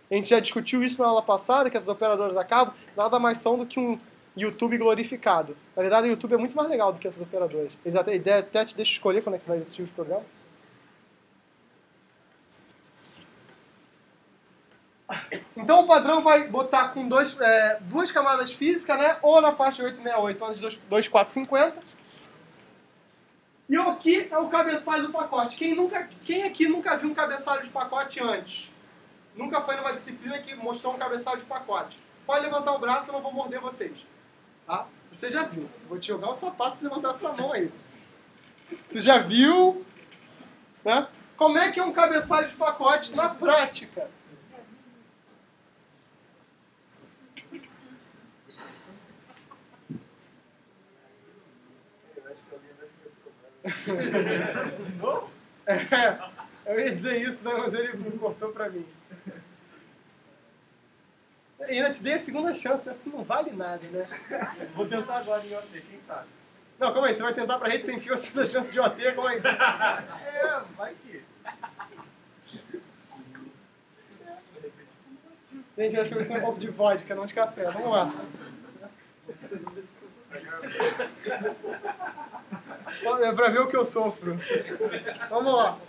A gente já discutiu isso na aula passada, que essas operadoras a cabo nada mais são do que um YouTube glorificado. Na verdade, o YouTube é muito mais legal do que essas operadoras. Eles até te deixam escolher quando é que você vai assistir os programas. Então o padrão vai botar com duas camadas físicas, né? Ou na faixa 868 ou nas 2450. E aqui é o cabeçalho do pacote. Quem aqui nunca viu um cabeçalho de pacote antes? Nunca foi numa disciplina que mostrou um cabeçalho de pacote? Pode levantar o braço, eu não vou morder vocês. Tá? Você já viu. Eu vou te jogar um sapato e levantar essa mão aí. Você já viu? Né? Como é que é um cabeçalho de pacote na prática? De novo? Eu ia dizer isso, né, mas ele não cortou pra mim. E ainda te dei a segunda chance, né? Não vale nada, né? Vou tentar agora em OT, quem sabe? Não, calma aí, você vai tentar pra rede sem fio a segunda chance de OT, calma aí. Vai que. Gente, eu acho que eu vou ser um pouco de vodka, não de café. Vamos lá. É pra ver o que eu sofro. Vamos lá.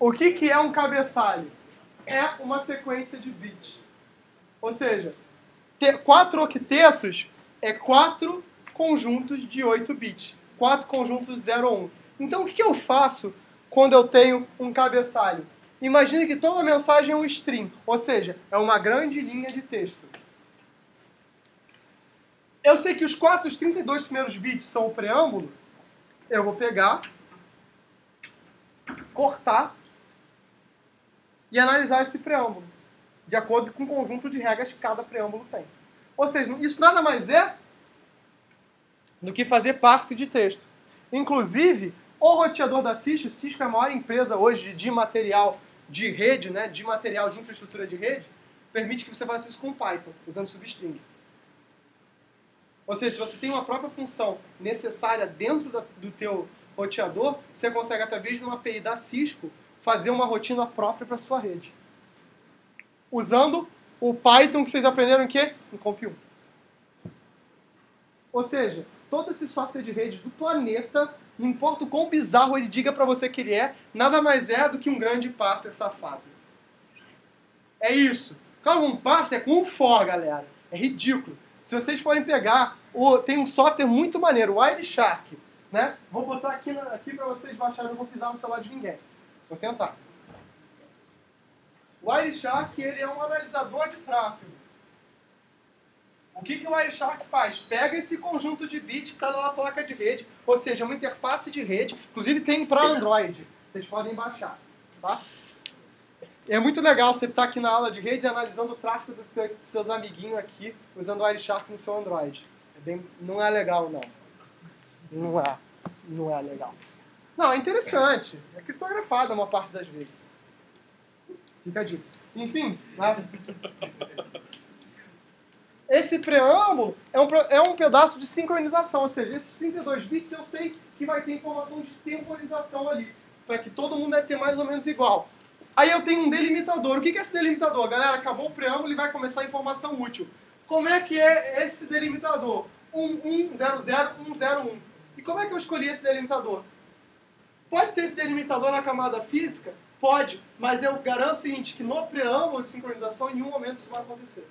O que é um cabeçalho? É uma sequência de bits. Ou seja, 4 octetos é 4 conjuntos de 8 bits. 4 conjuntos de 0 a 1. Então o que eu faço quando eu tenho um cabeçalho? Imagine que toda mensagem é um string, ou seja, é uma grande linha de texto. Eu sei que os 32 primeiros bits são o preâmbulo. Eu vou pegar, cortar e analisar esse preâmbulo, de acordo com o conjunto de regras que cada preâmbulo tem. Ou seja, isso nada mais é do que fazer parse de texto. Inclusive, o roteador da Cisco, Cisco é a maior empresa hoje de material de rede, né, de material de infraestrutura de rede, permite que você faça isso com Python, usando substring. Ou seja, se você tem uma própria função necessária dentro do teu roteador, você consegue, através de uma API da Cisco, fazer uma rotina própria para a sua rede. Usando o Python que vocês aprenderam em quê? Em Comp 1. Ou seja, todo esse software de rede do planeta, não importa o quão bizarro ele diga para você que ele é, nada mais é do que um grande parser safado. É isso. Claro, um parser com um for, galera. É ridículo. Se vocês forem pegar, tem um software muito maneiro, o Wireshark, né? Vou botar aqui para vocês baixarem, não vou pisar no celular de ninguém. Vou tentar. O Wireshark, ele é um analisador de tráfego. O que o Wireshark faz? Pega esse conjunto de bits que está na placa de rede, ou seja, uma interface de rede, inclusive tem para Android, vocês podem baixar. Tá? É muito legal você estar aqui na aula de rede analisando o tráfego dos seus amiguinhos aqui, usando o Wireshark no seu Android. Não é legal, não. Não é legal. Não, é interessante. É criptografado uma parte das vezes. Fica a dica. Enfim, né? Esse preâmbulo é um pedaço de sincronização, ou seja, esses 32 bits eu sei que vai ter informação de temporização ali, para que todo mundo deve ter mais ou menos igual. Aí eu tenho um delimitador. O que é esse delimitador? Galera, acabou o preâmbulo e vai começar a informação útil. Como é que é esse delimitador? 1100, E como é que eu escolhi esse delimitador? Pode ter esse delimitador na camada física? Pode, mas eu garanto o seguinte, que no preâmbulo de sincronização em nenhum momento isso vai acontecer.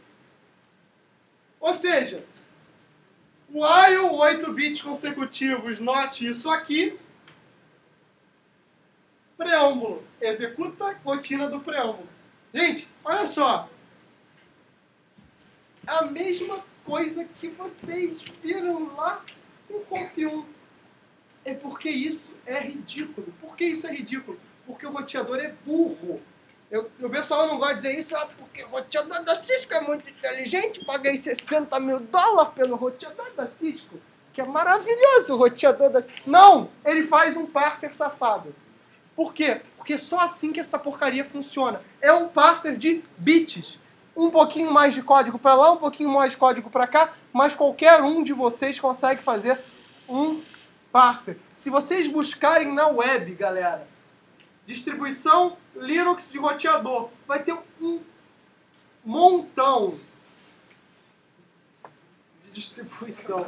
Ou seja, while 8 bits consecutivos, note isso aqui, preâmbulo, executa a rotina do preâmbulo. Gente, olha só. A mesma coisa que vocês viram lá no Comp1. É porque isso é ridículo. Por que isso é ridículo? Porque o roteador é burro. O pessoal não gosta de dizer isso, porque o roteador da Cisco é muito inteligente, paguei $60 mil pelo roteador da Cisco, que é maravilhoso o roteador da... Não! Ele faz um parser safado. Por quê? Porque só assim que essa porcaria funciona. É um parser de bits. Um pouquinho mais de código para lá, um pouquinho mais de código para cá, mas qualquer um de vocês consegue fazer um parser. Se vocês buscarem na web, galera, distribuição Linux de roteador, vai ter um montão de distribuição.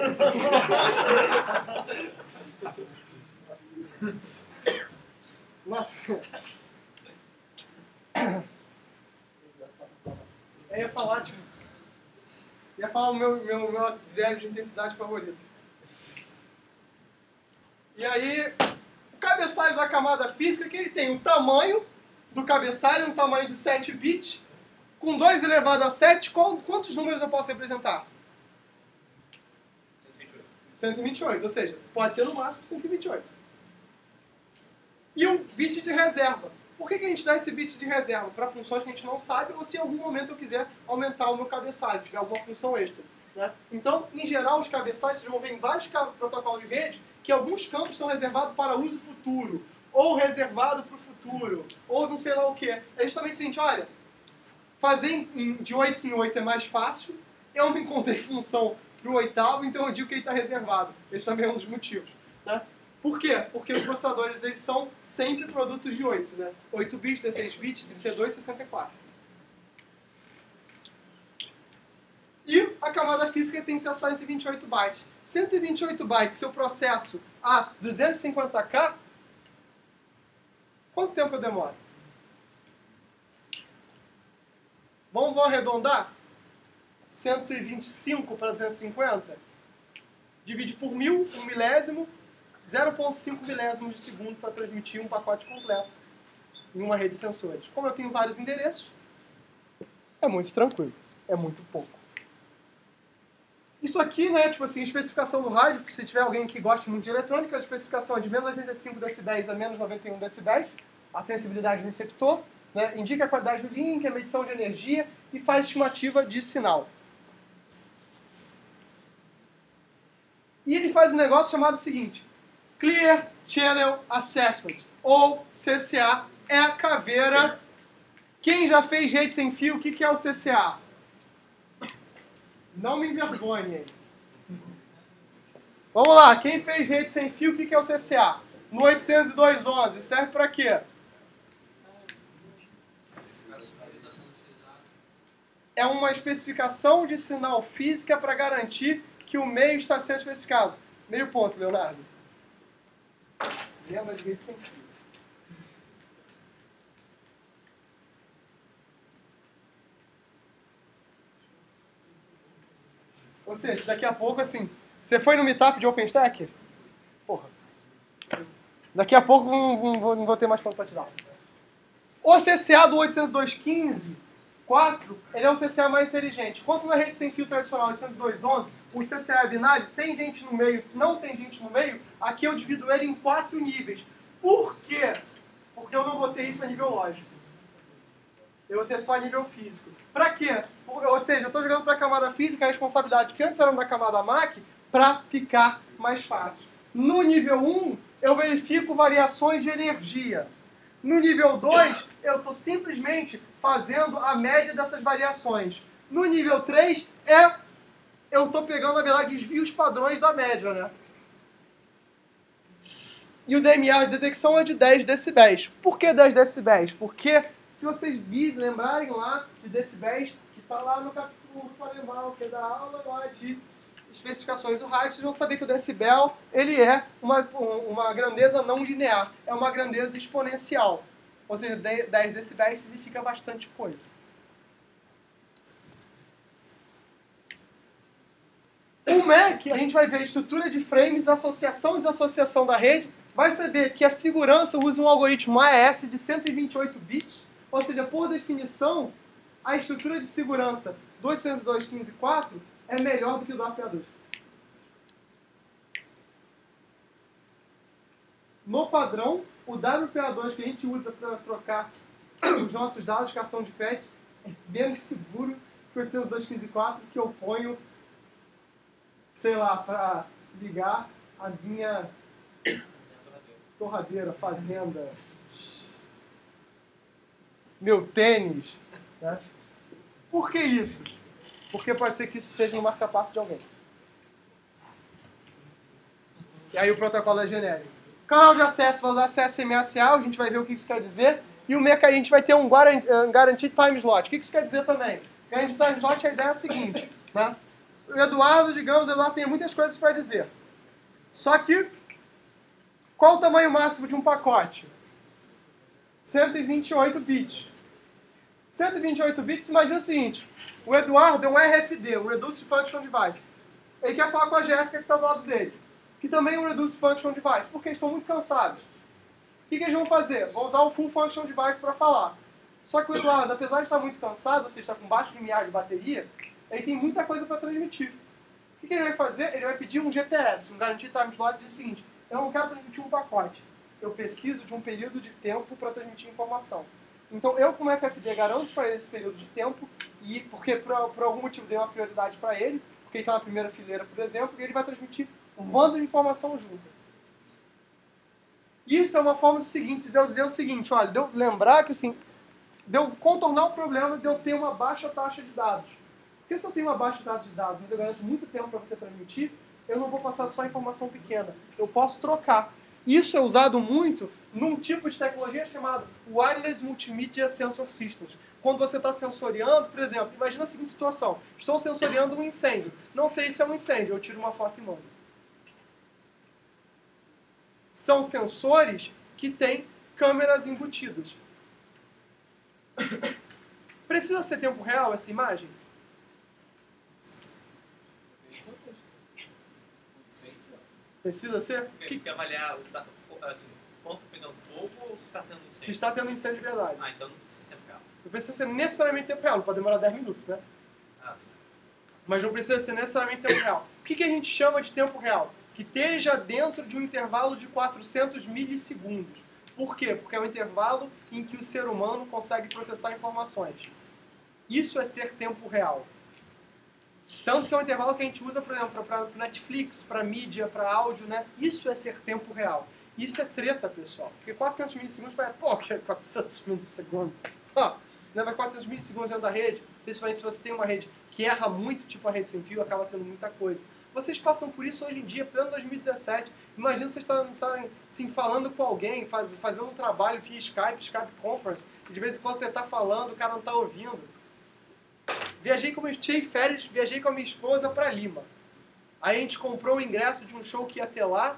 Nossa. Eu ia falar, tipo... Ia falar o meu verbo de intensidade favorito. E aí, o cabeçalho da camada física, que ele tem o tamanho do cabeçalho, um tamanho de 7 bits, com 2 elevado a 7, quantos números eu posso representar? 128, ou seja, pode ter no máximo 128. E um bit de reserva. Por que a gente dá esse bit de reserva? Para funções que a gente não sabe, ou se em algum momento eu quiser aumentar o meu cabeçalho, tiver alguma função extra. Né? Então, em geral, os cabeçalhos, vocês vão ver em vários protocolos de rede, que alguns campos são reservados para uso futuro, ou reservado para o futuro, ou não sei lá o que. É justamente o seguinte, olha, fazer de 8 em 8 é mais fácil, eu não encontrei função para o oitavo, então eu digo que ele está reservado. Esse também é um dos motivos. Né? Por quê? Porque os processadores eles são sempre produtos de 8. Né? 8 bits, 16 bits, 32, 64. E a camada física tem seu 128 bytes. 128 bytes, se eu processo a 250K, quanto tempo eu demoro? Vamos arredondar? 125 para 250? Divide por 1000, 1 milésimo, 0,5 milésimos de segundo para transmitir um pacote completo em uma rede de sensores. Como eu tenho vários endereços, é muito tranquilo, é muito pouco. Isso aqui, né, tipo assim, especificação do rádio, se tiver alguém que goste muito de eletrônica, a especificação é de menos 85 decibéis a menos 91 decibéis, a sensibilidade do receptor, né, indica a qualidade do link, a medição de energia e faz estimativa de sinal. E ele faz um negócio chamado o seguinte, Clear Channel Assessment, ou CCA, é a caveira. Quem já fez rede sem fio, o que é o CCA? Não me envergonhem. Vamos lá, quem fez rede sem fio, o que é o CCA? No 802.11, serve para quê? É uma especificação de sinal física para garantir que o meio está sendo especificado. Meio ponto, Leonardo. Lembra de rede sem fio. Ou seja, daqui a pouco, assim, você foi no meetup de OpenStack? Porra. Daqui a pouco não vou ter mais ponto para te dar. O CCA do 802.15 4, ele é um CCA mais inteligente. Enquanto na rede sem fio tradicional 802.11, o CCA é binário, tem gente no meio, não tem gente no meio, aqui eu divido ele em 4 níveis. Por quê? Porque eu não botei isso a nível lógico. Eu vou ter só a nível físico. Pra quê? Ou seja, eu estou jogando para a camada física a responsabilidade que antes era da camada MAC para ficar mais fácil. No nível 1, eu verifico variações de energia. No nível 2, eu estou simplesmente fazendo a média dessas variações. No nível 3, eu estou pegando, na verdade, desvios padrões da média, né? E o DMA de detecção é de 10 decibéis. Por que 10 decibéis? Porque, se vocês lembrarem lá de decibéis, que está lá no capítulo que é da aula lá de especificações do rádio, vocês vão saber que o decibel ele é uma grandeza não linear, é uma grandeza exponencial. Ou seja, 10 decibéis significa bastante coisa. O MEC, a gente vai ver a estrutura de frames, associação e desassociação da rede, vai saber que a segurança usa um algoritmo AES de 128 bits, ou seja, por definição, a estrutura de segurança do 802.15.4 é melhor do que o do APA2. No padrão, o WPA2 que a gente usa para trocar os nossos dados de cartão de crédito é menos seguro que o 802.15.4 que eu ponho, sei lá, para ligar a minha torradeira, fazenda, meu tênis. Né? Por que isso? Porque pode ser que isso esteja no marca-passo de alguém. E aí o protocolo é genérico. Canal de acesso, vai usar acesso MSA, a gente vai ver o que isso quer dizer. E o MEC a gente vai ter um Guaranteed Time Slot. O que isso quer dizer também? Guaranteed Time Slot, a ideia é a seguinte. Né? O Eduardo, digamos, tem muitas coisas para dizer. Só que, qual o tamanho máximo de um pacote? 128 bits. 128 bits, imagina o seguinte. O Eduardo é um RFD, um Reduced Function Device. Ele quer falar com a Jéssica que está do lado dele, que também é um Reduced Function Device, porque eles estão muito cansados. O que eles vão fazer? Vão usar o Full Function Device para falar. Só que o Eduardo, apesar de estar muito cansado, ou seja, está com baixo limiar de bateria, ele tem muita coisa para transmitir. O que ele vai fazer? Ele vai pedir um GTS, um Guaranteed Time Slot, diz o seguinte: eu não quero transmitir um pacote, eu preciso de um período de tempo para transmitir informação. Então, eu, como FFD, garanto para ele esse período de tempo, e porque por algum motivo dei uma prioridade para ele, porque ele está na primeira fileira, por exemplo, e ele vai transmitir um bando de informação junto. Isso é uma forma do seguinte, de eu dizer o seguinte, olha, de eu lembrar que assim, de eu contornar o problema de eu ter uma baixa taxa de dados. Porque se eu tenho uma baixa taxa de dados, mas eu garanto muito tempo para você transmitir, eu não vou passar só informação pequena. Eu posso trocar. Isso é usado muito num tipo de tecnologia chamada Wireless Multimedia Sensor Systems. Quando você está sensoriando, por exemplo, imagina a seguinte situação. Estou sensoriando um incêndio. Não sei se é um incêndio, eu tiro uma foto e mando. São sensores que têm câmeras embutidas. Precisa ser tempo real essa imagem? Precisa ser? Porque você quer avaliar assim, quanto está pegando fogo ou se está tendo incêndio? Se está tendo incêndio de verdade. Ah, então não precisa ser tempo real. Não precisa ser necessariamente tempo real, pode demorar 10 minutos, né? Ah, sim. Mas não precisa ser necessariamente tempo real. O que a gente chama de tempo real? Que esteja dentro de um intervalo de 400 milissegundos. Por quê? Porque é um intervalo em que o ser humano consegue processar informações. Isso é ser tempo real. Tanto que é um intervalo que a gente usa, por exemplo, para Netflix, para mídia, para áudio, né? Isso é ser tempo real. Isso é treta, pessoal. Porque 400 milissegundos parece... Pô, que é 400 milissegundos? Leva 400 milissegundos dentro da rede, principalmente se você tem uma rede que erra muito, tipo a rede sem fio, acaba sendo muita coisa. Vocês passam por isso hoje em dia, pleno 2017. Imagina vocês estarem assim, falando com alguém, fazendo um trabalho via Skype Conference, e de vez em quando você está falando, o cara não está ouvindo. Tirei férias, viajei com a minha esposa para Lima. Aí a gente comprou o ingresso de um show que ia ter lá,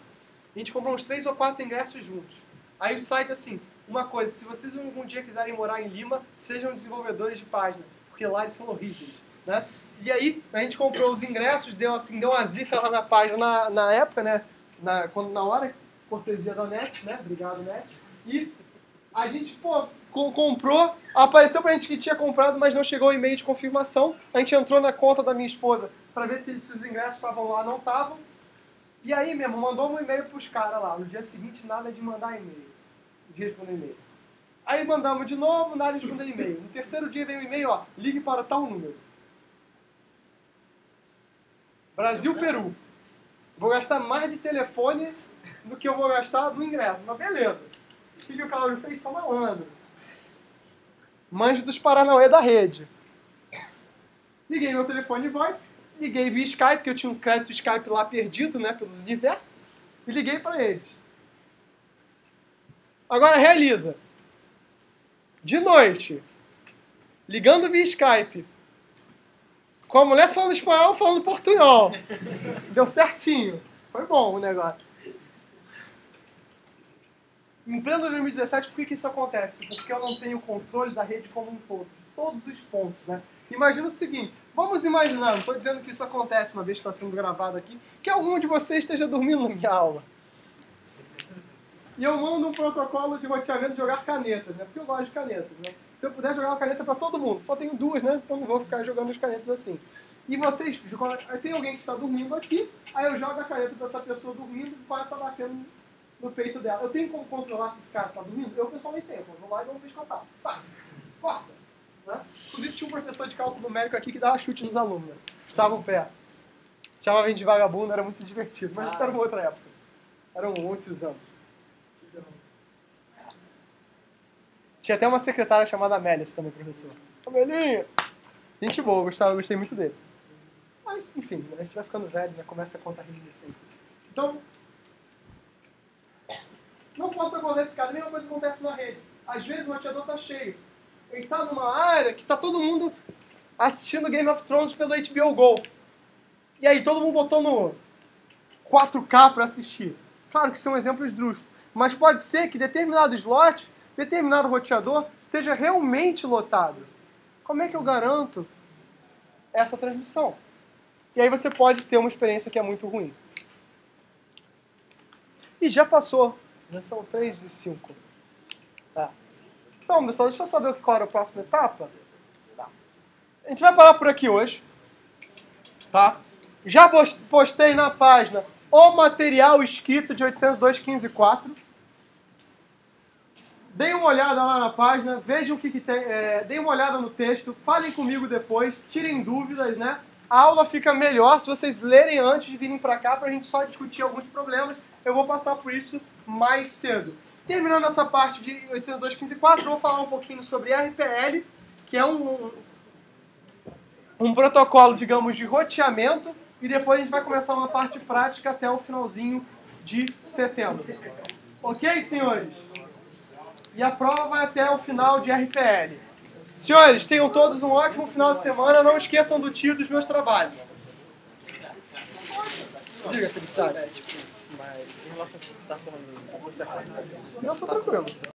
a gente comprou uns 3 ou 4 ingressos juntos. Aí o site assim, uma coisa, se vocês algum dia quiserem morar em Lima, sejam desenvolvedores de página, porque lá eles são horríveis, né? E aí a gente comprou os ingressos, deu uma zica lá na página na época, né? Na hora, cortesia da NET, né? Obrigado, NET. E a gente, comprou, apareceu pra gente que tinha comprado, mas não chegou o e-mail de confirmação. A gente entrou na conta da minha esposa pra ver se os ingressos estavam lá, não estavam. E aí, mesmo, mandou um e-mail pros caras lá. No dia seguinte, nada de mandar e-mail, de responder e-mail. Aí mandamos de novo, nada de responder e-mail. No terceiro dia veio um e-mail, ó, ligue para tal número. Brasil, Peru. Vou gastar mais de telefone do que eu vou gastar no ingresso, mas beleza. O que o Cláudio fez? Só malandro. Manjo dos Paranauê da rede. Liguei meu telefone VoIP, liguei via Skype, porque eu tinha um crédito Skype lá perdido, né, pelos universos, e liguei para eles. Agora realiza. De noite, ligando via Skype, com a mulher falando espanhol, falando portunhol. Deu certinho. Foi bom o negócio. Em pleno 2017, por que isso acontece? Porque eu não tenho controle da rede como um todo, de todos os pontos, né? Imagina o seguinte, vamos imaginar, não estou dizendo que isso acontece uma vez que está sendo gravado aqui, que algum de vocês esteja dormindo na minha aula. E eu mando um protocolo de roteamento de jogar canetas, né? Porque eu gosto de canetas, né? Se eu puder jogar uma caneta para todo mundo, só tenho duas, né? Então não vou ficar jogando as canetas assim. E vocês, tem alguém que está dormindo aqui, aí eu jogo a caneta para essa pessoa dormindo e começa a bater no peito dela. Eu tenho como controlar se esse cara está dormindo? Eu pessoalmente tenho. Eu vou lá e dou um pescotar. Pá, corta. Né? Inclusive tinha um professor de cálculo numérico aqui que dava chute nos alunos. Né? Estava o pé. Chamava a gente de vagabundo, era muito divertido. Mas isso era uma outra época. Eram outros anos. Tinha até uma secretária chamada Amélia, esse também, professor. Amelinha! Gente boa, eu gostei muito dele. Mas, enfim, a gente vai ficando velho, né? Começa a contar reminiscência. Então, não posso acordar esse cara. A mesma coisa acontece na rede. Às vezes o roteador está cheio. Ele está numa área que está todo mundo assistindo Game of Thrones pelo HBO Go. E aí, todo mundo botou no 4K para assistir. Claro que isso é um exemplo esdrúxulo. Mas pode ser que determinado slot, determinado roteador, esteja realmente lotado. Como é que eu garanto essa transmissão? E aí você pode ter uma experiência que é muito ruim. E já passou. Já são 3:05. Tá. Então, pessoal, deixa eu só ver qual era a próxima etapa. Tá. A gente vai parar por aqui hoje. Tá? Já postei na página o material escrito de 802.15.4. Deem uma olhada lá na página, vejam o que tem, deem uma olhada no texto, falem comigo depois, tirem dúvidas, né? A aula fica melhor se vocês lerem antes de virem para cá para a gente só discutir alguns problemas. Eu vou passar por isso mais cedo. Terminando essa parte de 802.15.4, eu vou falar um pouquinho sobre RPL, que é um protocolo, digamos, de roteamento, e depois a gente vai começar uma parte prática até o finalzinho de setembro. Ok, senhores? E a prova vai até o final de RPL. Senhores, tenham todos um ótimo final de semana. Não esqueçam do tio dos meus trabalhos. Diga, felicidade. Mas em relação a que você está falando... Não, tô tranquilo.